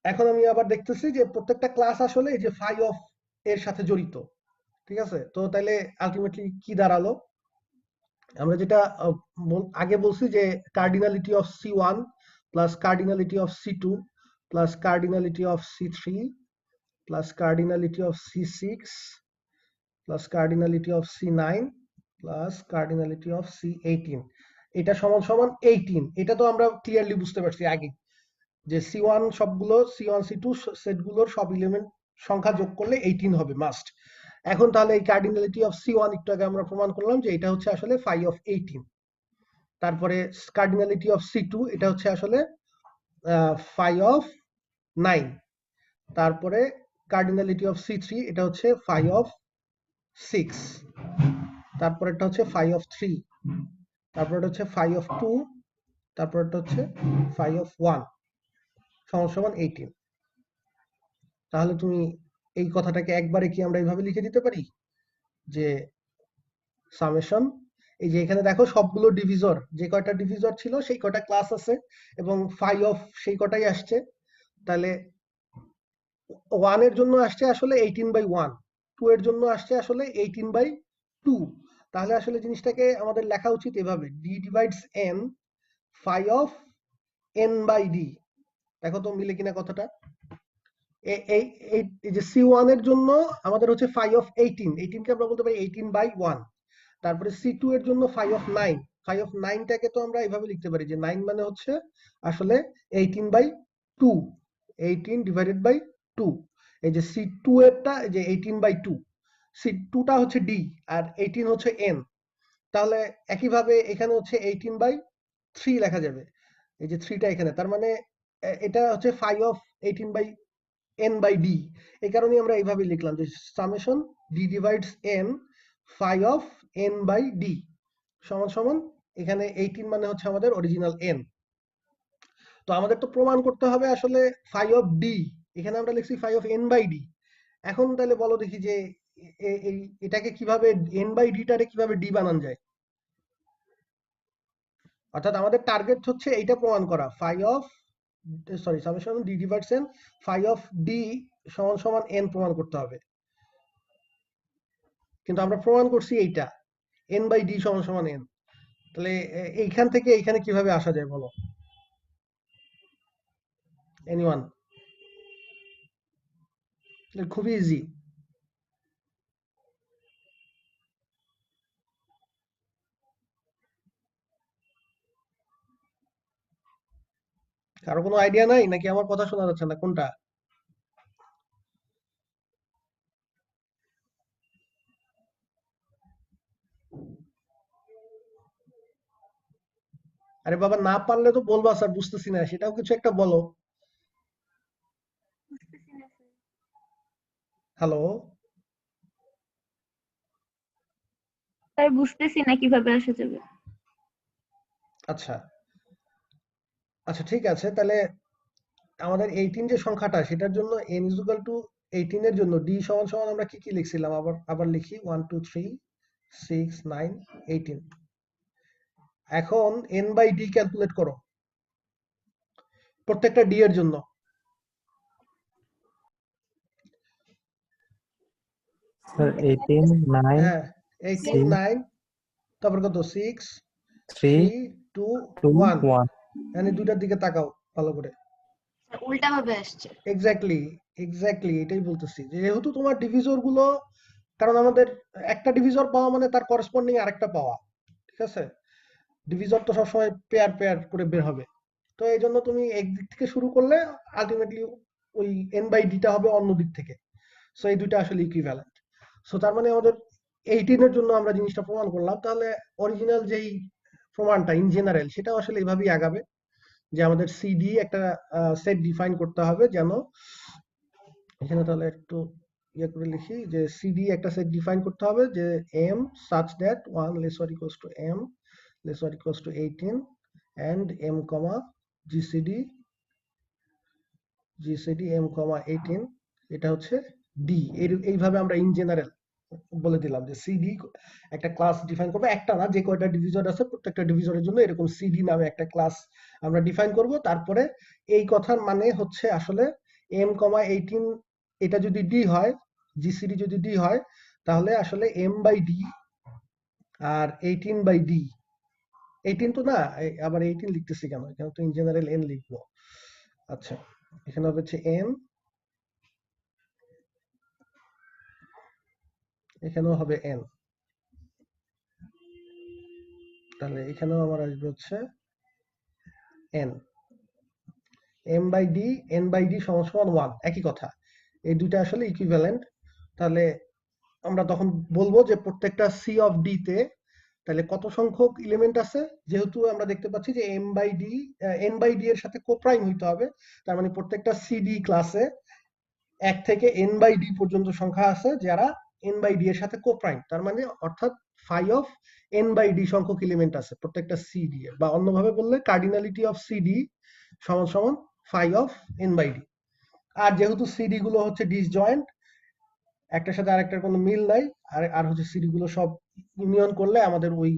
Speaker 1: এখন আমি আবার দেখতেছি যে প্রত্যেকটা ক্লাস আসলে এই যে 5 অফ এর সাথে জড়িত, ঠিক আছে? তো তাহলে আলটিমেটলি কি দাঁড়ালো? আমরা যেটা আগে বলছি যে cardinality of C1 plus cardinality of C2 plus cardinality of C3 plus cardinality of C6 plus cardinality of C9 plus cardinality of C18, এটা সমান সমান 18। এটা তো আমরা ক্লিয়ারলি বুঝতে পারছি আগে যে C1 সবগুলো C1 C2 সেটগুলোর সব এলিমেন্ট সংখ্যা যোগ করলে 18 হবে মাস্ট। এখন তাহলে এই কার্ডিনালিটি অফ C1 একটু আগে আমরা প্রমাণ করলাম যে এটা হচ্ছে আসলে phi of 18। তারপরে কার্ডিনালিটি অফ C2 এটা হচ্ছে আসলে phi of 9। তারপরে কার্ডিনালিটি অফ C3 এটা হচ্ছে phi of 6। তারপর এটা হচ্ছে phi of 3। তারপর এটা হচ্ছে phi of 2। তারপর এটা হচ্ছে phi of 1 সমান 18। তাহলে তুমি এই কথাটাকে একবারে কি আমরা এইভাবে লিখে দিতে পারি যে সামেশন, এই যে এখানে দেখো সবগুলো ডিভিজর, যে কয়টা ডিভিজর ছিল সেই কয়টা ক্লাস আছে এবং phi of সেই কটাই আসছে। তাহলে 1 এর জন্য আসছে আসলে 18/1, 2 এর জন্য আসছে আসলে 18/2। তাহলে আসলে জিনিসটাকে আমাদের লেখা উচিত এভাবে, d divides n phi of n/d। দেখো তো মিলে কিনা কথাটা। এই যে C1 এর জন্য আমাদের হচ্ছে phi of 18 কে আমরা বলতে পারি 18/1। তারপরে C2 এর জন্য phi of 9, phi of 9 টাকে তো আমরা এইভাবে লিখতে পারি যে 9 মানে হচ্ছে আসলে 18/2, 18/2। এই যে C2 এরটা এই যে 18/2, C2 টা হচ্ছে D আর 18 হচ্ছে N। তাহলে একইভাবে এখানে হচ্ছে 18/3 লেখা যাবে, এই যে 3টা এখানে, তার মানে এটা হচ্ছে phi of 18/n/d। এই কারণে আমরা এইভাবে লিখলাম যে summation d divides n phi of n/d সমান এখানে 18 মানে হচ্ছে আমাদের অরিজিনাল n। তো আমাদের তো প্রমাণ করতে হবে আসলে phi of d, এখানে আমরা লিখছি phi of n/d। এখন তাহলে বলো দেখি যে এটাকে কিভাবে n/d টারে কিভাবে d বানান যায়। অর্থাৎ আমাদের টার্গেট হচ্ছে এইটা প্রমাণ করা, phi of summation d divides n phi of d সমান n প্রমাণ করতে হবে। কিন্তু আমরা প্রমাণ করছি এইটা n/d সমান n। তাহলে এইখান থেকে এইখানে কিভাবে আসা যায় বলো, এনিওয়ান? খুবই ইজি। কারো কোনো আইডিয়া নাই নাকি আমার কথা শোনা যাচ্ছে না, কোনটা? আরে বাবা, না পারলে তো বলবা স্যার বুঝতেছি না, সেটাও কিছু একটা বলো।
Speaker 2: বুঝতেছি না স্যার।
Speaker 1: হ্যালো?
Speaker 2: স্যার বুঝতেছি না কিভাবে আসা যাবে।
Speaker 1: আচ্ছা আচ্ছা, ঠিক আছে। তাহলে আমাদের 18 যে সংখ্যাটা সেটার জন্য n is equal to 18 এর জন্য d সমান আমরা কি কি লিখছিলাম, আবার লিখি 1 2 3 6 9 18। এখন n/d ক্যালকুলেট করো প্রত্যেকটা d এর জন্য।
Speaker 3: Sir, 18, 9,
Speaker 1: হ্যাঁ, 18
Speaker 3: 6,
Speaker 1: 9, তারপর কত 6
Speaker 3: 3,
Speaker 1: 3 2
Speaker 3: 2,
Speaker 1: 1।
Speaker 3: 1.
Speaker 1: মানে দুইটার দিকে তাকাও ভালো করে।
Speaker 2: স্যার উল্টা ভাবে আসছে।
Speaker 1: এক্স্যাক্টলি এটাই বলতেছি, যেহেতু তোমার ডিভিজর গুলো, কারণ আমাদের একটা ডিভিজর পাওয়া মানে তার করেসপন্ডিং আরেকটা পাওয়া, ঠিক আছে? ডিভিজর তো সবসময় পেয়ার পেয়ার করে বের হবে। তো এই জন্য তুমি একদিক থেকে শুরু করলে আলটিমেটলি ওই n/d টা হবে অন্য দিক থেকে। সো এই দুইটা আসলে ইকুইভ্যালেন্ট। সো তার মানে আমাদের 18 এর জন্য আমরা জিনিসটা প্রমাণ করলাম। তাহলে অরিজিনাল যেই প্রমাণটা ইন জেনারেল সেটাও আসলে এইভাবেই আগাবে, যে আমাদের সিডি একটা সেট ডিফাইন করতে হবে, যেন এখানে তাহলে একটু ইয়ে করে লিখি যে সিডি একটা সেট ডিফাইন করতে হবে যে m such that 1 less or equals to m less or equals to 18 and m comma gcd m comma 18, এটা হচ্ছে d। এইভাবে আমরা ইন জেনারেল বলে দিলাম যে সিডি একটা ক্লাস ডিফাইন করবো, একটা না, যে কয়টা ডিভিজর আছে প্রত্যেকটা ডিভিজরের জন্য এরকম সিডি নামে একটা ক্লাস আমরা ডিফাইন করব। তারপরে এই কথার মানে হচ্ছে আসলে m কমা 18 এটা যদি d হয়, জিসিডি যদি d হয়, তাহলে আসলে m/d আর 18/d, 18 তো না, আবার 18 লিখতেছি কেন, এখানে তো ইন জেনারেল n লিখবো। আচ্ছা, এখানে হচ্ছে n, এখানেও হবে n, তাহলে এখানেও আমার আসবে হচ্ছে n। m/d n/d সমান 1, একই কথা। এই দুইটা আসলে ইকুইভ্যালেন্ট। তাহলে আমরা তখন বলবো যে প্রত্যেকটা সি অফ ডি তে তাহলে কত সংখ্যক এলিমেন্ট আছে, যেহেতু আমরা দেখতে পাচ্ছি যে m by d n by d এর সাথে কোপ্রাইম হইতে হবে, তার মানে প্রত্যেকটা সিডি ক্লাসে 1 থেকে n বাই ডি পর্যন্ত সংখ্যা আছে যারা n বাই ডি এর সাথে কোপ্রাইম, তার মানে অর্থাৎ phi of n by d সংখ্যক এলিমেন্ট আছে প্রত্যেকটা সিডি এর, বা অন্যভাবে বললে কার্ডিনালিটি অফ সিডি সমান সমান phi of n by D. আর যেহেতু সিডি গুলো হচ্ছে ডিসজয়েন্ট, একটার সাথে আরেকটার কোনো মিল নাই, আর আর হচ্ছে সিডি গুলো সব ইউনিয়ন করলে আমাদের ওই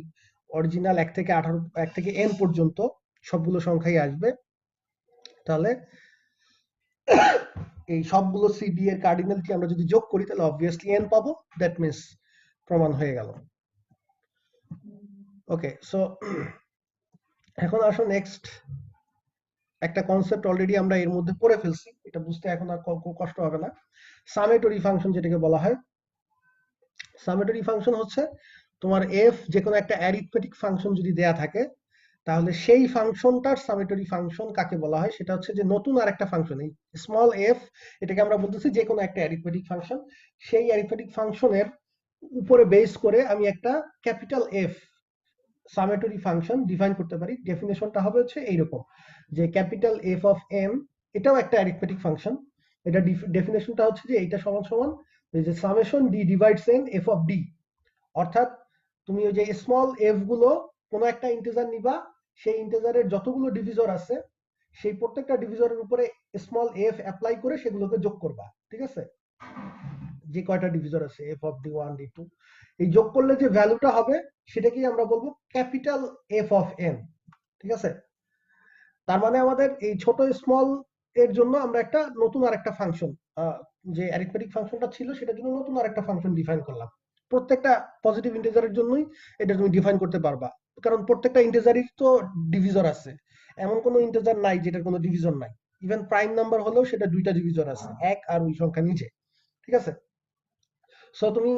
Speaker 1: অরিজিনাল 1 থেকে 18 1 থেকে n পর্যন্ত সবগুলো সংখ্যাই আসবে। তাহলে এই সবগুলো সিডি এর কার্ডিনালিটি আমরা যদি যোগ করি তাহলে অবভিয়াসলি n পাবো, দ্যাট মিন্স প্রমাণ হয়ে গেল। ওকে, সো এখন আসো নেক্সট একটা কনসেপ্ট অলরেডি আমরা এর মধ্যে পড়ে ফেলছি, এটা বুঝতে এখন আর কষ্ট হবে না। সামেটরি ফাংশন যেটাকে বলা হয়, সামেটরি ফাংশন হচ্ছে তোমার এফ যে কোনো একটা অ্যারিথমেটিক ফাংশন যদি দেয়া থাকে, তাহলে সেই ফাংশনটার সামেটরি ফাংশন কাকে বলা হয়, সেটা হচ্ছে যে নতুন আরেকটা ফাংশন, এই স্মল এফ, এটাকে আমরা বলতেছি যে কোনো একটা অ্যারিথমেটিক ফাংশন, সেই অ্যারিথমেটিক ফাংশনের উপরে বেস করে আমি একটা ক্যাপিটাল এফ সামেটরি ফাংশন ডিফাইন করতে পারি। ডেফিনেশনটা হবে হচ্ছে এইরকম, যে ক্যাপিটাল এফ অফ এম এটাও একটা অ্যারিথমেটিক ফাংশন, এটা ডেফিনেশনটা হচ্ছে যে এইটা সমান সমান যে summation D divides N F of D, অর্থাৎ তুমি ওই যে স্মল এফ গুলো কোনো একটা ইন্টিজার নিবা, সেই ইন্টিজারের যতগুলো ডিভিজর আছে সেই প্রত্যেকটা ডিভিজরের উপরে স্মল এফ অ্যাপ্লাই করে সেগুলোকে যোগ করবা, ঠিক আছে, যে কয়টা ডিভিজর আছে f of d one d two, এই যোগ করলে যে ভ্যালুটা হবে সেটাকেই আমরা বলবো ক্যাপিটাল এফ অফ এন, ঠিক আছে। তার মানে আমাদের এই ছোট স্মল এর জন্য আমরা একটা নতুন আরেকটা ফাংশন, যে অ্যারিথমেটিক ফাংশনটা ছিল সেটার জন্য নতুন আরেকটা ফাংশন ডিফাইন করলাম। প্রত্যেকটা পজিটিভ ইন্টিজারের জন্যই এটা তুমি ডিফাইন করতে পারবা, কারণ প্রত্যেকটা ইন্টিজারই তো ডিভিজর আছে, এমন কোনো ইন্টিজার নাই যেটার কোনো ডিভিজন নাই, ইভেন প্রাইম নাম্বার হলেও সেটা দুইটা ডিভিজর আছে, এক আর ওই সংখ্যা নিচে, ঠিক আছে। সো তুমি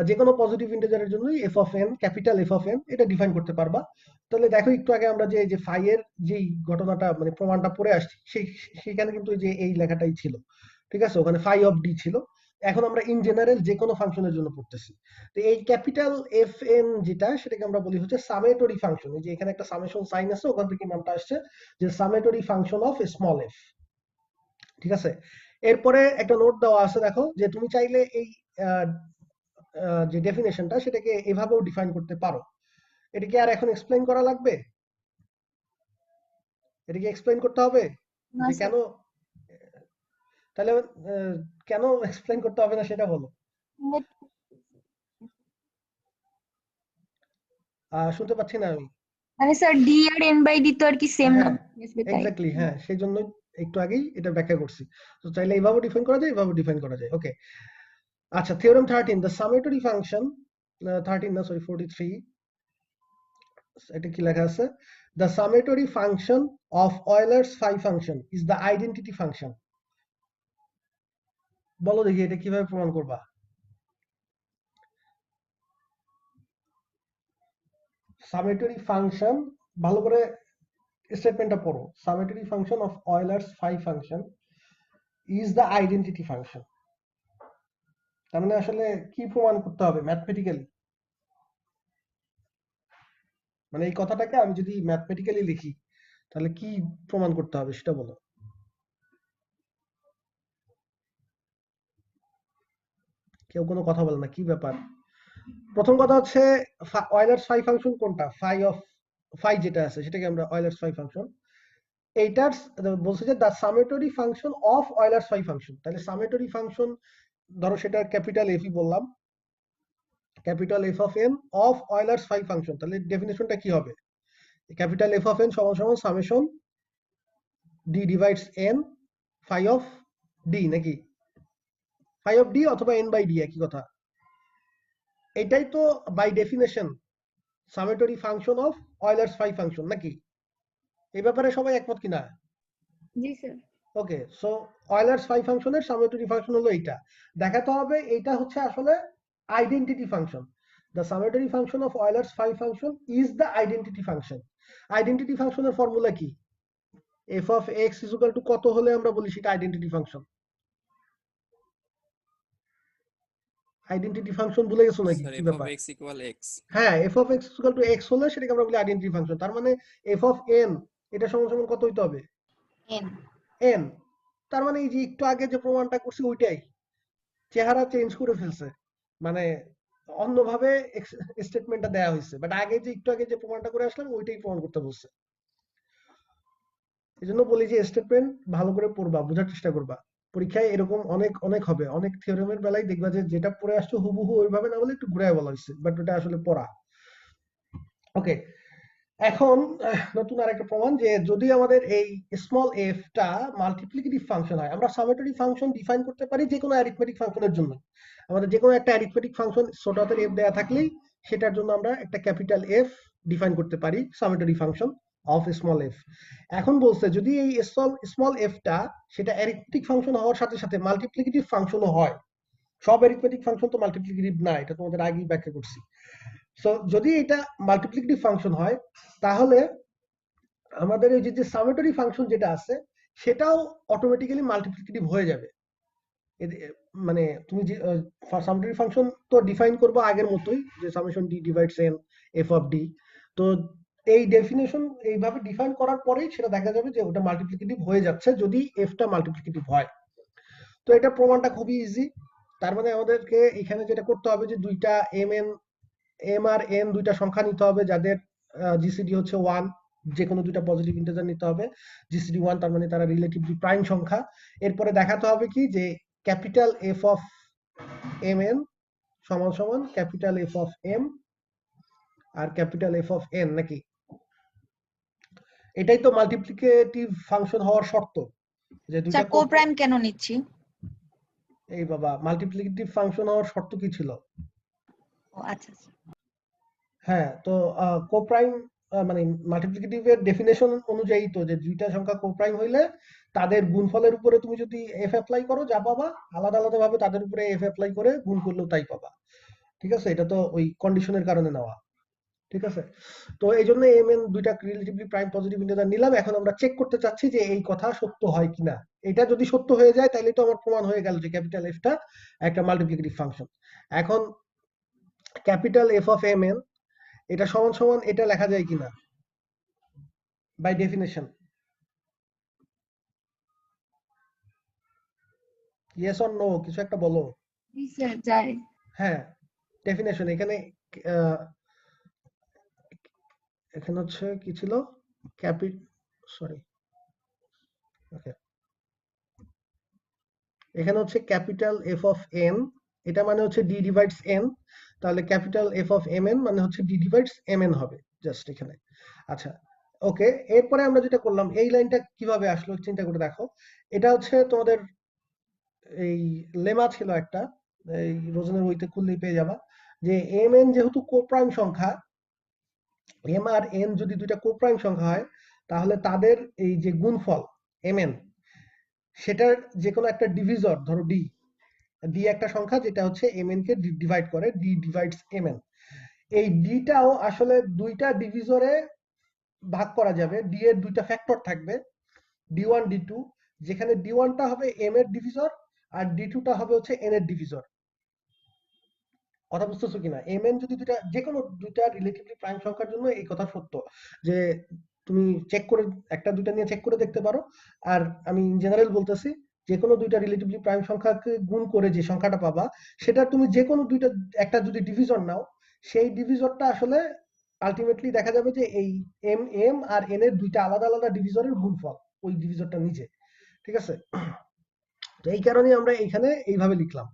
Speaker 1: যে কোনো পজিটিভ ইন্টিজারের জন্যই F of N, capital F of n এটা ডিফাইন করতে পারবা। তাহলে দেখো একটু আগে আমরা যে ফাই এর যেই ঘটনাটা মানে প্রমাণটা পড়ে আসছি, সেইখানে কিন্তু যে এই লেখাটাই ছিল, ঠিক আছে, ওখানে ফাই অফ ডি ছিল। এখন আমরা ইন জেনারেল যে কোনো ফাংশনের জন্য পড়তেছি, তো এই ক্যাপিটাল এফ এন যেটা, সেটাকে আমরা বলি হচ্ছে সামেটরি ফাংশন। এই যে এখানে একটা সামেশন সাইন আছে, ওখান থেকে নামটা আসছে যে সামেটরি ফাংশন অফ স্মল এফ, ঠিক আছে। এরপরে একটা নোট দেওয়া আছে, দেখো যে তুমি চাইলে এই যে ডেফিনেশনটা সেটাকে এভাবেও ডিফাইন করতে পারো। এটা কি আর এখন এক্সপ্লেইন করা লাগবে? এটা কি এক্সপ্লেইন করতে হবে
Speaker 2: না
Speaker 1: যে
Speaker 2: স্যার।
Speaker 1: কেন? তাহলে কেন এক্সপ্লেইন করতে হবে না সেটা বলো। শুনতে পাচ্ছি না আমি।
Speaker 2: মানে স্যার ডি আর এন বাই ডি তো আর কি সেম
Speaker 1: হ্যাঁ,
Speaker 2: নাম্বার আসবে তাই।
Speaker 1: এক্স্যাক্টলি, হ্যাঁ, সেই জন্যই একটু আগেই এটা ব্যাখ্যা করছি। তো চাইলে এইভাবে ডিফাইন করা যায়, এইভাবে ডিফাইন করা যায়। ওকে, আচ্ছা, থিওরেম 13, দ্য সামেটরি ফাংশন, 13 না সরি 43, এটা কি লেখা আছে, the summatory function of Euler's phi function is the identity function. বলো দেখি এটা কিভাবে প্রমাণ করবা। সামেটরি ফাংশন, ভালো করে স্টেটমেন্টটা পড়ো, summatory function of Euler's phi function is the identity function, তার মানে আসলে কি প্রমাণ করতে হবে ম্যাথমেটিক্যালি, মানে এই কথাটাকে আমি যদি ম্যাথমেটিক্যালি লিখি তাহলে কি প্রমাণ করতে হবে সেটা বলো। কেউ কোনো কথা বলে না, কি ব্যাপার? প্রথম কথা হচ্ছে অয়েলার্স ফাই ফাংশন কোনটা, ফাই যেটা আছে সেটাকে আমরা অয়েলার্স ফাই ফাংশন, এইটার বলছে যে the summatory function of Euler's phi function, তাহলে সামেটরি ফাংশন ধরো সেটা ক্যাপিটাল এফই বললাম, capital F of N of Euler's phi function, তাহলে ডেফিনেশনটা কি হবে, ক্যাপিটাল এফ অফ এন সমান সমান summation D divides N phi of D, নাকি ফাই অফ ডি অথবা এন বাই ডি একই কথা, এটাই তো by definition summatory function of Euler's phi function, নাকি? এই ব্যাপারে সবাই একমত কিনা?
Speaker 2: জি sir.
Speaker 1: Okay, so Euler's phi ফাংশনের সামেটরি ফাংশন হলো এইটা, দেখাতে হবে এইটা হচ্ছে আসলে identity function, the summatory function of Euler's phi function is the identity function. Identity ফাংশনের ফর্মুলা কি? F of X is equal to কত হলে আমরা বলি সেটা আইডেন্টিটি ফাংশন? আইডেন্টিটি ফাংশন ভুলে গেছো নাকি
Speaker 4: স্যার
Speaker 1: কি
Speaker 4: এফ অফ
Speaker 1: ব্যাপার?
Speaker 4: X equal x.
Speaker 1: হ্যাঁ, f of x equal to x হলে সেটাকে আমরা বলি আইডেন্টিটি ফাংশন। তার মানে f of n এটা সমান সমান কত হইতে হবে?
Speaker 2: n
Speaker 1: n। তার মানে এই যে একটু আগে যে প্রমাণটা করছি ওইটাই, চেহারা চেঞ্জ করে ফেলছে, মানে অন্যভাবে স্টেটমেন্টটা দেয়া হয়েছে, বাট আগে যে একটু আগে যে প্রমাণটা করে আসলাম ওইটাই প্রমাণ করতে বলছে। এই জন্য বলি যে স্টেটমেন্ট ভালো করে পড়বা, বোঝার চেষ্টা করবা। পরীক্ষায় এরকম অনেক অনেক হবে, অনেক থিওরেমের বেলায় দেখবা যে যেটা পড়ে আসছো হুবহু ওইভাবে না বলে একটু ঘুরায় বলা হয়েছে, বাট ওটা আসলে পড়া। ওকে, এখন নতুন আরেকটা প্রমাণ যে যদি আমাদের এই স্মল এফ টা মাল্টিপ্লিকেটিভ ফাংশন হয়, আমরা সামেটরি ফাংশন ডিফাইন করতে পারি যে কোনো অ্যারিথমেটিক ফাংশনের জন্য। আমাদের যে কোনো একটা অ্যারিথমেটিক ফাংশন ছোট হাতের এফ দেয়া থাকলেই সেটার জন্য আমরা একটা ক্যাপিটাল এফ ডিফাইন করতে পারি, সামেটরি ফাংশন অফ স্মল এফ। এখন বলছে যদি এই স্মল এফ টা সেটা অ্যারিথমেটিক ফাংশন হওয়ার সাথে সাথে মাল্টিপ্লিকেটিভ ফাংশনও হয়। সব অ্যারিথমেটিক ফাংশন তো মাল্টিপ্লিকেটিভ না, এটা তোমাদের আগেই ব্যাখ্যা করছি। সো যদি এটা মাল্টিপ্লিকেটিভ ফাংশন হয় তাহলে আমাদের এই যে সামেটরি ফাংশন যেটা আছে সেটাও অটোমেটিক্যালি মাল্টিপ্লিকেটিভ হয়ে যাবে। মানে তুমি যে সামেটরি ফাংশন তো ডিফাইন করবো আগের মতোই, যে summation D divides N F of D. তো এই ডেফিনেশন এইভাবে ডিফাইন করার পরেই সেটা দেখা যাবে যে ওটা মাল্টিপ্লিকেটিভ হয়ে যাচ্ছে যদি এফটা মাল্টিপ্লিকেটিভ হয়। তো এটা প্রমাণটা খুবই ইজি। তার মানে আমাদেরকে এখানে যেটা করতে হবে যে দুইটা এম আর এন দুইটা সংখ্যা নিতে হবে যাদের জিসিডি হচ্ছে 1, যে কোনো দুইটা পজিটিভ ইন্টিজার নিতে হবে, জিসিডি 1, তার মানে তারা রিলেটিভলি প্রাইম সংখ্যা। এরপরে দেখাতে হবে কি যে capital F of m n সমান সমান ক্যাপিটাল এফ অফ এম আর ক্যাপিটাল এফ অফ এন, নাকি? এটাই তো মাল্টিপ্লিকেটিভ ফাংশন হওয়ার শর্ত, যে দুইটা
Speaker 5: স্যার কোপ্রাইম কেন নিচ্ছি?
Speaker 1: এই বাবা, মাল্টিপ্লিকেটিভ ফাংশন হওয়ার শর্ত কি ছিল?
Speaker 5: ও আচ্ছা আচ্ছা।
Speaker 1: হ্যাঁ, তো কোপ্রাইম মানে মাল্টিপ্লিকেটিভ এর ডেফিনেশন অনুযায়ী তো যে দুইটা সংখ্যা কোপ্রাইম হইলে তাদের গুণফলের উপরে তুমি যদি এফ অ্যাপ্লাই করো যা পাবা, আলাদা আলাদা ভাবে তাদের উপরে এফ অ্যাপ্লাই করে গুণ করলেও তাই পাবা। ঠিক আছে, এটা তো ওই কন্ডিশনের কারণে নেওয়া। ঠিক আছে, তো এই জন্য এম এন দুইটা রিলেটিভলি প্রাইম পজিটিভ ইন্টিজার নিলাম। এখন আমরা চেক করতে চাচ্ছি যে এই কথা সত্য হয় কিনা। এটা যদি সত্য হয়ে যায় তাহলে তো আমার প্রমাণ হয়ে গেল যে ক্যাপিটাল এফটা একটা মাল্টিপ্লিকেটিভ ফাংশন। এখন capital F of m n এটা সমান সমান এটা লেখা যায় কিনা by definition? Yes or no, কিছু একটা বলো।
Speaker 2: জি স্যার যায়।
Speaker 1: হ্যাঁ, ডেফিনেশন এখানে এখানে হচ্ছে কি ছিল, সরি, ওকে, এখানে হচ্ছে ক্যাপিটাল এফ অফ এন, এটা মানে হচ্ছে ডি ডিভাইডস এন, তাহলে capital F of m n মানে হচ্ছে ডি ডিভাইডস এম এন হবে জাস্ট এখানে। আচ্ছা, ওকে, এরপরে আমরা যেটা করলাম, এই লাইনটা কিভাবে আসলো চিন্তা করে দেখো। এটা হচ্ছে তোমাদের এই লেমা ছিল একটা, এই রোজনের বইতে খুললেই পেয়ে যাবা, যে এম এন যেহেতু কোপ্রাইম সংখ্যা, এম আর এন যদি দুইটা কোপ্রাইম সংখ্যা হয় তাহলে তাদের এই যে গুণফল এম এন সেটার যে কোনো একটা ডিভিজর, ধরো ডি, ডি একটা সংখ্যা যেটা হচ্ছে এম এন কে ডিভাইড করে, ডি ডিভাইডস এম এন। এই ডিটাও আসলে দুইটা ডিভিজরে ভাগ করা যাবে, ডি এর দুইটা ফ্যাক্টর থাকবে, ডি ওয়ান ডি টু, যেখানে ডি ওয়ানটা হবে এম এর ডিভিজর আর ডি টুটা হবে হচ্ছে এন এর ডিভিজর। কথা বুঝতেছো কিনা? এম এন যদি দুইটা, যে কোনো দুইটা রিলেটিভলি প্রাইম সংখ্যার জন্য এই কথা সত্য, যে তুমি চেক করে একটা দুইটা নিয়ে চেক করে দেখতে পারো। আর আমি ইন জেনারেল বলতেছি, যে কোনো দুইটা রিলেটিভলি প্রাইম সংখ্যাকে গুণ করে যে সংখ্যাটা পাবা সেটা তুমি যে কোনো দুইটা একটা যদি ডিভিজন নাও, সেই ডিভিজরটা আসলে আলটিমেটলি দেখা যাবে যে এই এম এম আর এন এর দুইটা আলাদা আলাদা ডিভিজরের গুণফল ওই ডিভিজরটা নিজে। ঠিক আছে, তো এই কারণে আমরা এখানে এইভাবে লিখলাম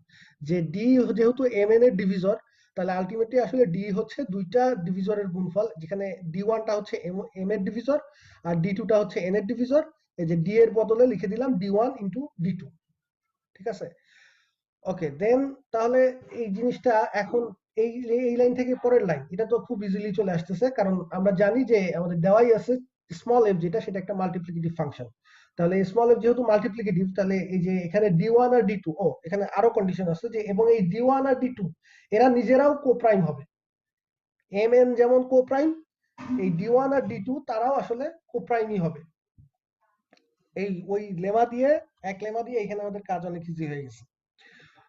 Speaker 1: যে ডি যেহেতু এম এন এর ডিভিজর, তাহলে আলটিমেটলি আসলে ডি হচ্ছে দুইটা ডিভিজরের গুণফল, যেখানে ডি ওয়ানটা হচ্ছে এম এর ডিভিজর আর ডি টুটা হচ্ছে এন এর ডিভিজর। এই যে ডি এর বদলে লিখে দিলাম d one into d two. ঠিক আছে, ওকে, দেন তাহলে এই জিনিসটা এখন এই এই লাইন থেকে পরের লাইন এটা তো খুব ইজিলি চলে আসতেছে, কারণ আমরা জানি যে আমাদের দেওয়াই আছে স্মল এফ যেটা সেটা একটা মাল্টিপ্লিকেটিভ ফাংশন। তাহলে স্মল এফ যেহেতু মাল্টিপ্লিকেটিভ, তাহলে এই যে এখানে ডি ওয়ান আর ডি টু, ও এখানে আরো কন্ডিশন আছে যে, এবং এই ডি ওয়ান আর ডি টু এরা নিজেরাও কোপ্রাইম হবে। এম এন যেমন কোপ্রাইম, এই ডি ওয়ান আর ডি টু তারাও আসলে কোপ্রাইমই হবে। এই ওই লেমা দিয়ে, এক লেমা দিয়ে এখানে আমাদের কাজ অনেক ইজি হয়ে গেছে।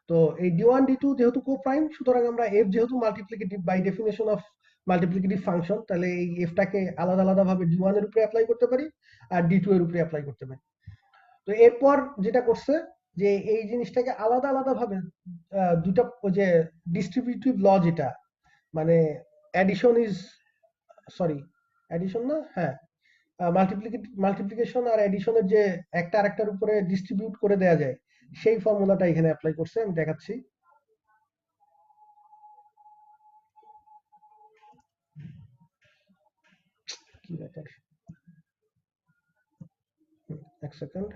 Speaker 1: তো এই d1 d2 যেহেতু কোপ্রাইম, সুতরাং আমরা f যেহেতু multiplicative by definition of multiplicative function, তাহলে এই এফটাকে আলাদা আলাদা ভাবে d1 এর উপরে অ্যাপ্লাই করতে পারি আর d2 এর উপরে অ্যাপ্লাই করতে পারি। তো এরপর যেটা করছে যে এই জিনিসটাকে আলাদা আলাদা ভাবে দুটা ওই যে ডিস্ট্রিবিউটিভ ল যেটা মানে অ্যাডিশন ইজ সরি অ্যাডিশন না হ্যাঁ মাল্টিপ্লিকেশন আর অ্যাডিশনের যে একটা আরেকটার উপরে ডিস্ট্রিবিউট করে দেয়া যায়, সেই ফর্মুলাটা এখানে অ্যাপ্লাই করছে। আমি দেখাচ্ছি। কি ব্যাপার, এক সেকেন্ড।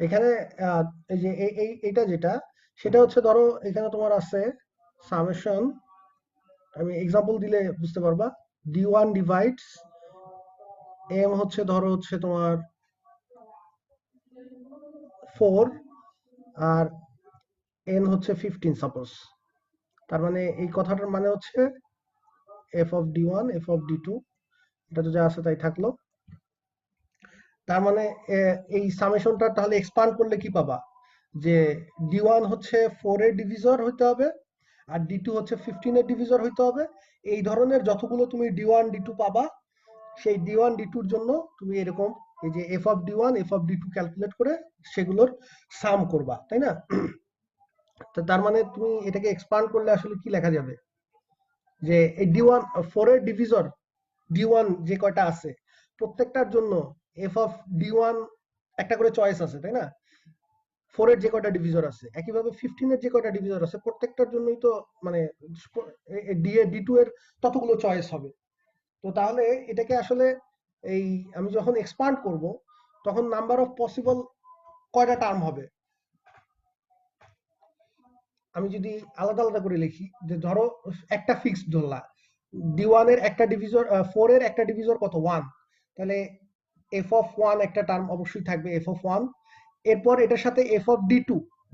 Speaker 1: এখানে এই যে এইটা যেটা সেটা হচ্ছে ধরো এখানে তোমার আছে সামেশন, আমি এক্সাম্পল দিলে বুঝতে পারবা। d1 ডিভাইডস m হচ্ছে ধরো হচ্ছে তোমার 4 আর n হচ্ছে 15 সাপোজ। তার মানে এই কথাটার মানে হচ্ছে f of d1 f of d2, এটা তো যা আছে তাই থাকলো। তার মানে এই সামেশনটা তাহলে এক্সপান্ড করলে কি পাবা, যে d1 হচ্ছে 4 এর ডিভিজর হইতে হবে আর d2 হচ্ছে 15 এর ডিভিজর হইতে হবে। এই ধরনের যতগুলো তুমি d1 d2 পাবা, সেই d1 d2 এর জন্য তুমি এরকম এই যে f of d1 f of d2 calculate করে সেগুলোর সাম করবা, তাই না? তো তার মানে তুমি এটাকে এক্সপান্ড করলে আসলে কি লেখা যাবে, যে এই d1 4 এর ডিভিজর d1 যে কয়টা আছে প্রত্যেকটার জন্য f of d1 একটা করে চয়েস আছে, তাই না? 4 এর যে কয়টা ডিভিজর আছে, একইভাবে 15 এর যে কয়টা ডিভিজর আছে প্রত্যেকটার জন্যই তো মানে d2 এর ততগুলো চয়েস হবে। তো তাহলে এটাকে আসলে এই আমি যখন এক্সপান্ড করব তখন নাম্বার অফ পসিবল কয়টা টার্ম হবে, আমি যদি আলাদা আলাদা করে লিখি, যে ধরো একটা ফিক্সড ধরলা d1 এর একটা ডিভিজর 4 এর একটা ডিভিজর কত 1, তাহলে f of 1 একটা টার্ম অবশ্যই থাকবে f of 1। এরপর এটার সাথে f of d2,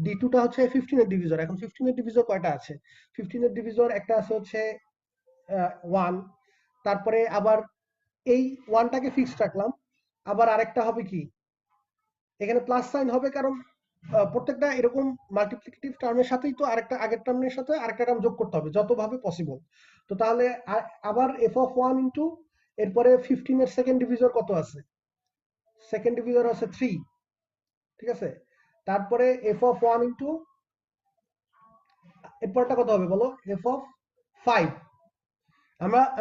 Speaker 1: d2 টা হচ্ছে 15 এর ডিভিজর। এখন 15 এর ডিভিজর কয়টা আছে, 15 এর ডিভিজর একটা আছে হচ্ছে 1, তারপরে আবার এই 1টাকে ফিক্সড রাখলাম, আবার আরেকটা হবে কি এখানে প্লাস সাইন হবে, কারণ প্রত্যেকটা এরকম মাল্টিপ্লিকেটিভ টার্মের সাথেই তো আরেকটা আগের টার্মের সাথে আরেকটা টার্ম যোগ করতে হবে যতভাবে পসিবল। তো তাহলে আবার f of 1 ইনটু এরপরে 15 এর সেকেন্ড ডিভিজর কত আছে, সেকেন্ড ডিভিজর আছে 3, ঠিক আছে? তারপরে f of 1 ইনটু এরপরটা কত হবে বলো, f of 5।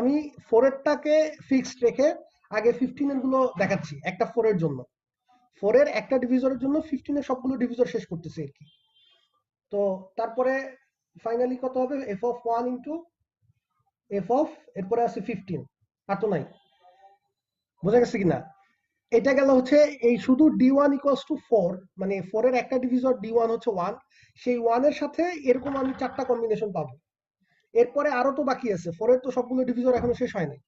Speaker 1: আমি 4 এরটাকে ফিক্সড রেখে আগে 15 এর গুলো দেখাচ্ছি একটা 4 এর জন্য, 4 এর একটা ডিভিজরের জন্য 15 এর সবগুলো ডিভিজর শেষ করতেছি আর কি। তো তারপরে ফাইনালি কত হবে, f of 1 into f of এরপরে আছে 15, আর তো নাই। বোঝা গেছে কিনা? এটা গেল হচ্ছে এই শুধু d1 ইকুয়ালস টু 4, মানে 4 এর একটা ডিভিজর d1 হচ্ছে 1, সেই 1 এর সাথে এরকম আমি 4টা কম্বিনেশন পাবো। এরপরে আরো তো বাকি আছে, 4 এর তো সবগুলো ডিভিজর এখনো শেষ হয় নাই।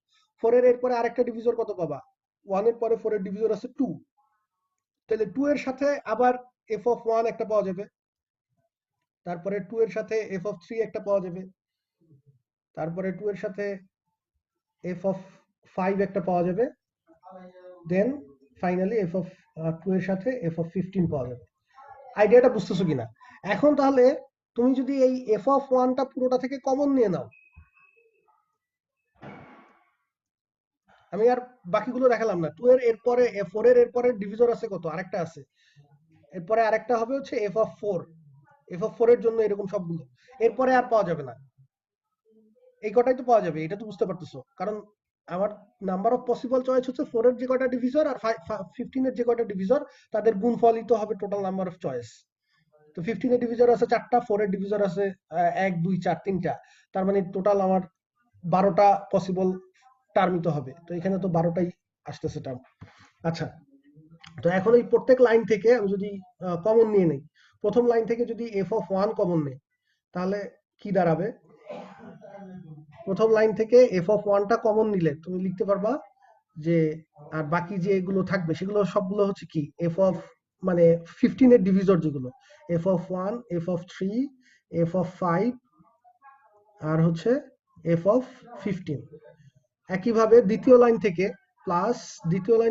Speaker 1: 4 এর এরপরে আরেকটা ডিভিজর কত পাবা, 1 এর পরে 4 এর ডিভিজর আছে 2, তাহলে 2 এর সাথে আবার f of 1 একটা পাওয়া যাবে, তারপরে 2 এর সাথে f of 3 একটা পাওয়া যাবে, তারপরে 2 এর সাথে f of 5 একটা পাওয়া যাবে, দেন ফাইনালি f of 2 এর সাথে f of 15 পাওয়া যাবে। আইডিয়াটা বুঝতেছো কিনা? এখন তাহলে তুমি যদি এই f of 1টা পুরোটা থেকে কমন নিয়ে নাও, আমি আর বাকিগুলো দেখালাম না, 2 এর এরপরে 4 এর এরপরে ডিভিজর আছে কত, আরেকটা আছে, এরপরে আরেকটা হবে হচ্ছে f of 4, f of 4 এর জন্য এরকম সবগুলো, এরপরে আর পাওয়া যাবে না, এই কটাই তো পাওয়া যাবে, এটা তো বুঝতে পারতেছো। কারণ আমার নাম্বার অফ পসিবল চয়েস হচ্ছে 4 এর যে কয়টা ডিভিজর আর 15 এর যে কয়টা ডিভিজর তাদের গুণফলই তো হবে টোটাল নাম্বার অফ চয়েস। তো 15 এর ডিভিজর আছে 4টা, 4 এর ডিভিজর আছে 1 2 4 3টা, তার মানে টোটাল আমার 12টা পসিবল টার্মই তো হবে। তো এখানে তো 12টাই আসতেছে টার্ম। আচ্ছা, তো এখন এই প্রত্যেক লাইন থেকে আমি যদি কমন নিয়ে নেই, প্রথম লাইন থেকে যদি f of 1 কমন নেই তাহলে কি দাঁড়াবে, প্রথম লাইন থেকে f of 1টা কমন নিলে তুমি লিখতে পারবা যে আর বাকি যেগুলো থাকবে সেগুলো সবগুলো হচ্ছে কি এফ অফ মানে 15 এর ডিভিজর যেগুলো F of 1 F of 3 F of 5 আর হচ্ছে এফ অফ 15। একইভাবে দ্বিতীয় লাইন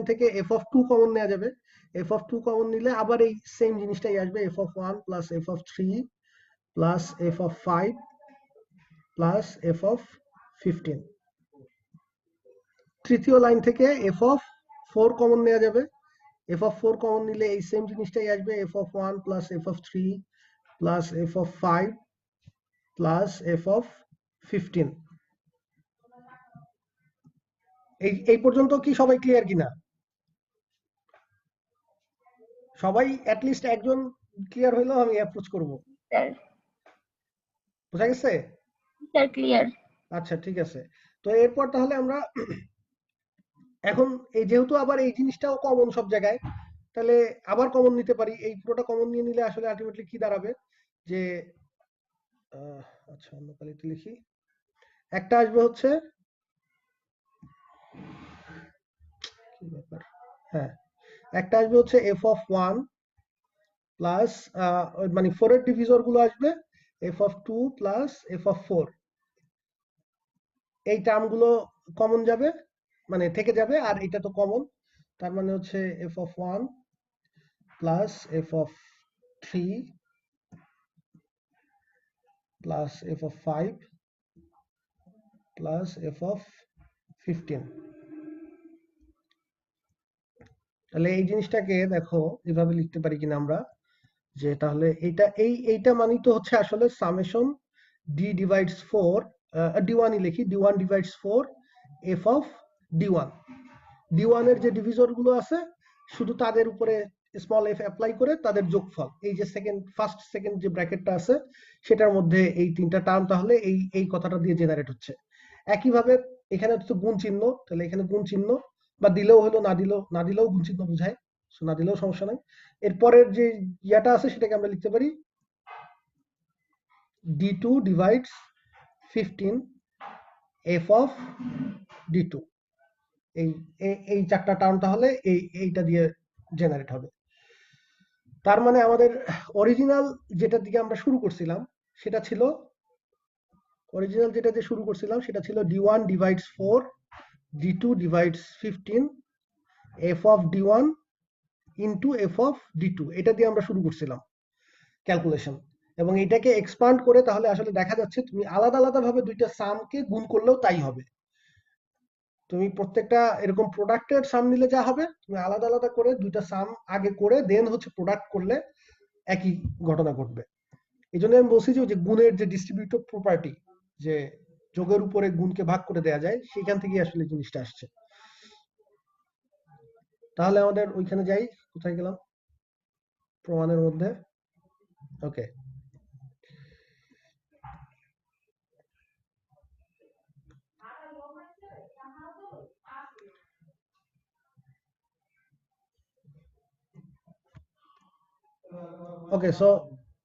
Speaker 1: থেকে এফ অফ 2 কমন নেওয়া যাবে। এফ অফ 2 কমন নিলে আবার এই সেম জিনিসটাই আসবে, F of 1 plus F of 3 plus F of 5 plus F of 15। তৃতীয় লাইন থেকে এফ অফ 4 কমন নেওয়া যাবে। এফ অফ 4 কমন নিলে এই সেম জিনিসটাই আসবে, F of 1 plus F of 3 plus F of 5 plus F of 15। এই পর্যন্ত কি সবাই ক্লিয়ার কিনা? সবাই অ্যাটলিস্ট একজন ক্লিয়ার হইলেও আমি অ্যাপ্রোচ করব।
Speaker 2: স্যার
Speaker 1: বুঝা গেছে?
Speaker 2: Sir clear.
Speaker 1: আচ্ছা ঠিক আছে। তো এরপর তাহলে আমরা এখন এই যেহেতু আবার এই জিনিসটাও কমন সব জায়গায়, তাহলে আবার কমন নিতে পারি। এই পুরোটা কমন নিয়ে নিলে আসলে আলটিমেটলি কি দাঁড়াবে যে আচ্ছা অন্য কালিতে লিখি। একটা আসবে হচ্ছে কি ব্যাপার, হ্যাঁ একটা আসবে হচ্ছে এফ অফ 1 প্লাস মানে 4 এর ডিভিজর গুলো আসবে F of 2 plus F of 4। এই টার্মগুলো কমন যাবে মানে থেকে যাবে, আর এটা তো কমন, তার মানে হচ্ছে F of 1 plus F of 3 plus F of 5 plus F of 15। তাহলে এই জিনিসটাকে দেখো এভাবে লিখতে পারি কিনা আমরা, যে তাহলে এইটা মানেই তো হচ্ছে আসলে সামেশন ডি ডিভাইডস 4 d1 লিখি, d1 divides 4 F of d1। d1 এর যে ডিভিজর গুলো আছে শুধু তাদের উপরে স্মল এফ অ্যাপ্লাই করে তাদের যোগফল, এই যে ফার্স্ট সেকেন্ড যে ব্র্যাকেটটা আছে সেটার মধ্যে এই তিনটা টার্ম তাহলে এই কথাটা দিয়ে জেনারেট হচ্ছে। একইভাবে এখানে হচ্ছে গুণ চিহ্ন, তাহলে এখানে গুণ চিহ্ন বা দিলেও হলো না দিলেও গুণ চিহ্ন বোঝায়, না দিলেও সমস্যা নাই। এরপরের যে ইয়াটা আছে সেটাকে আমরা লিখতে পারি d2 divides 15 F of d2। এই চারটা টার্ম তাহলে এইটা দিয়ে জেনারেট হবে। তার মানে আমাদের অরিজিনাল যেটা দিকে আমরা শুরু করছিলাম সেটা ছিল d1 divides 4 d2 divides 15 F of d1 into F of d2, এটা দিয়ে আমরা শুরু করছিলাম ক্যালকুলেশন। এবং এটাকে এক্সপান্ড করে তাহলে আসলে দেখা যাচ্ছে তুমি আলাদা আলাদা ভাবে দুইটা সামকে গুণ করলেও তাই হবে। তুমি প্রত্যেকটা এরকম প্রোডাক্টের সাম নিলে যা হবে, তুমি আলাদা আলাদা করে দুইটা সাম আগে করে দেন হচ্ছে প্রোডাক্ট করলে একই ঘটনা ঘটবে। এই জন্য আমি বলছি যে গুণের যে ডিস্ট্রিবিউটিভ প্রপার্টি, যে যোগের উপরে গুণকে ভাগ করে দেয়া যায়, সেখান থেকে আসলে জিনিসটা আসছে। তাহলে আমাদের ওইখানে যাই, কোথায় গেলাম প্রমাণের মধ্যে, ওকে। ওকে, সো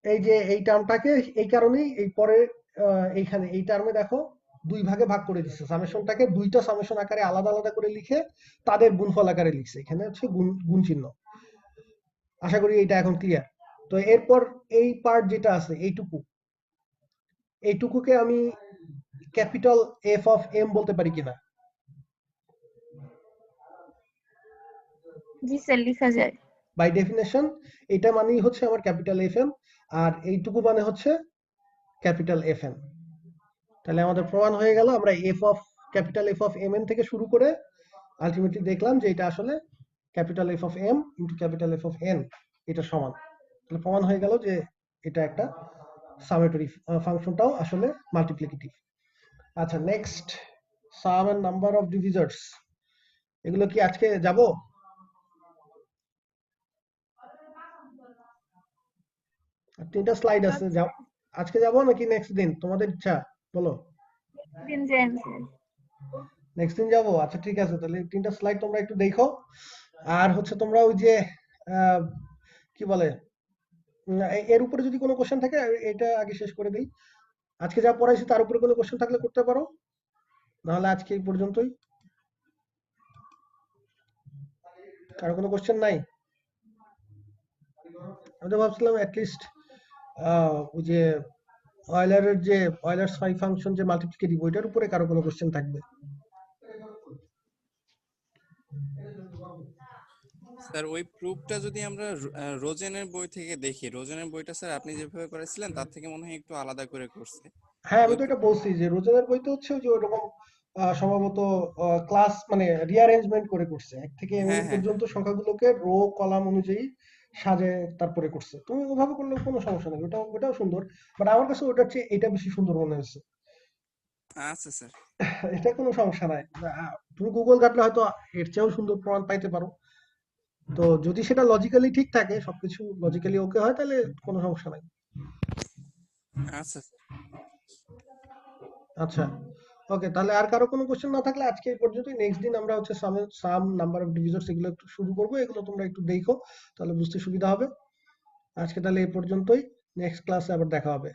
Speaker 1: এই যে এই টার্মটাকে এই কারণেই এই পরে এইখানে এই টার্মে দেখো দুই ভাগে ভাগ করে দিচ্ছে, সামেশনটাকে দুইটা সামেশন আকারে আলাদা আলাদা করে লিখে তাদের গুণফল আকারে লিখছে, এখানে হচ্ছে গুণ চিহ্ন। আশা করি এটা এখন ক্লিয়ার। তো এরপর এই পার্ট যেটা আছে এইটুকুকে আমি ক্যাপিটাল এফ অফ এম বলতে পারি কিনা?
Speaker 2: জি স্যার লিখা যায়।
Speaker 1: বাই ডেফিনেশন এটা মানেই হচ্ছে আমার ক্যাপিটাল এফ এম, আর এইটুকু মানে হচ্ছে ক্যাপিটাল এফ এম। তাহলে আমাদের প্রমাণ হয়ে গেল, আমরা capital F of m n থেকে শুরু করে আলটিমেটলি দেখলাম যে এটা আসলে capital F of m into capital F of n এটা সমান। তাহলে প্রমাণ হয়ে গেল যে এটা একটা সামেটরি ফাংশনটাও আসলে মাল্টিপ্লিকেটিভ। আচ্ছা next, sum and number of divisors, এগুলো কি আজকে যাব? তিনটা স্লাইড আছে, আজকে যাব নাকি নেক্সট দিন, তোমাদের ইচ্ছা বলো।
Speaker 2: দিন যান স্যার।
Speaker 1: নেক্সট দিন যাবো, আচ্ছা ঠিক আছে। তাহলে তিনটা স্লাইড তোমরা একটু দেখো, আর হচ্ছে তোমরা ওই যে কি বলে এর উপরে যদি কোনো কোশ্চেন থাকে এটা আগে শেষ করে দিই। আজকে যা পড়াইছি তার উপরে কোনো কোশ্চেন থাকলে করতে পারো, নাহলে আজকে এই পর্যন্তই। কারো কোনো কোশ্চেন নাই? আমি তো ভাবছিলাম অ্যাটলিস্ট ওই যে অয়লারের যে অয়লার্স ফাই ফাংশন যে মাল্টিপ্লিকেটিভ ওইটার উপরে কারো কোনো কোশ্চেন থাকবে।
Speaker 4: স্যার ওই প্রুফটা যদি আমরা রোজেনের বই থেকে দেখি, রোজেনের বইটা স্যার আপনি যেভাবে করেছিলেন তার থেকে মনে হয় একটু আলাদা করে করছে।
Speaker 1: হ্যাঁ আমি
Speaker 4: ওই
Speaker 1: তো এটা বলছি যে রোজনের বইতে হচ্ছে ওই যে ওরকম সম্ভবত ক্লাস মানে রিঅ্যারেঞ্জমেন্ট করে করছে, এক থেকে এন
Speaker 4: হ্যাঁ হ্যাঁ
Speaker 1: পর্যন্ত সংখ্যাগুলোকে রো কলাম অনুযায়ী সাজে তারপরে করছে। তুমি ওভাবে করলেও কোনো সমস্যা নেই, ওটাও সুন্দর, বাট আমার কাছে ওটার চেয়ে এটা বেশি সুন্দর মনে হয়েছে।
Speaker 4: আচ্ছা স্যার।
Speaker 1: এটা কোনো সমস্যা নাই। তুমি গুগল ঘাটলে হয়তো এর চেয়েও সুন্দর প্রমাণ পাইতে পারো। তো যদি সেটা লজিক্যালি ঠিক থাকে, সবকিছু লজিক্যালি ওকে হয়, তাহলে কোনো সমস্যা নাই।
Speaker 4: আচ্ছা স্যার।
Speaker 1: আচ্ছা ওকে, তাহলে আর কারো কোনো কোশ্চেন না থাকলে আজকে এই পর্যন্তই। নেক্সট দিন আমরা হচ্ছে সাম নাম্বার অফ ডিভিজনস এগুলো একটু শুরু করবো, এগুলো তোমরা একটু দেখো, তাহলে বুঝতে সুবিধা হবে। আজকে তাহলে এই পর্যন্তই, নেক্সট ক্লাসে আবার দেখা হবে।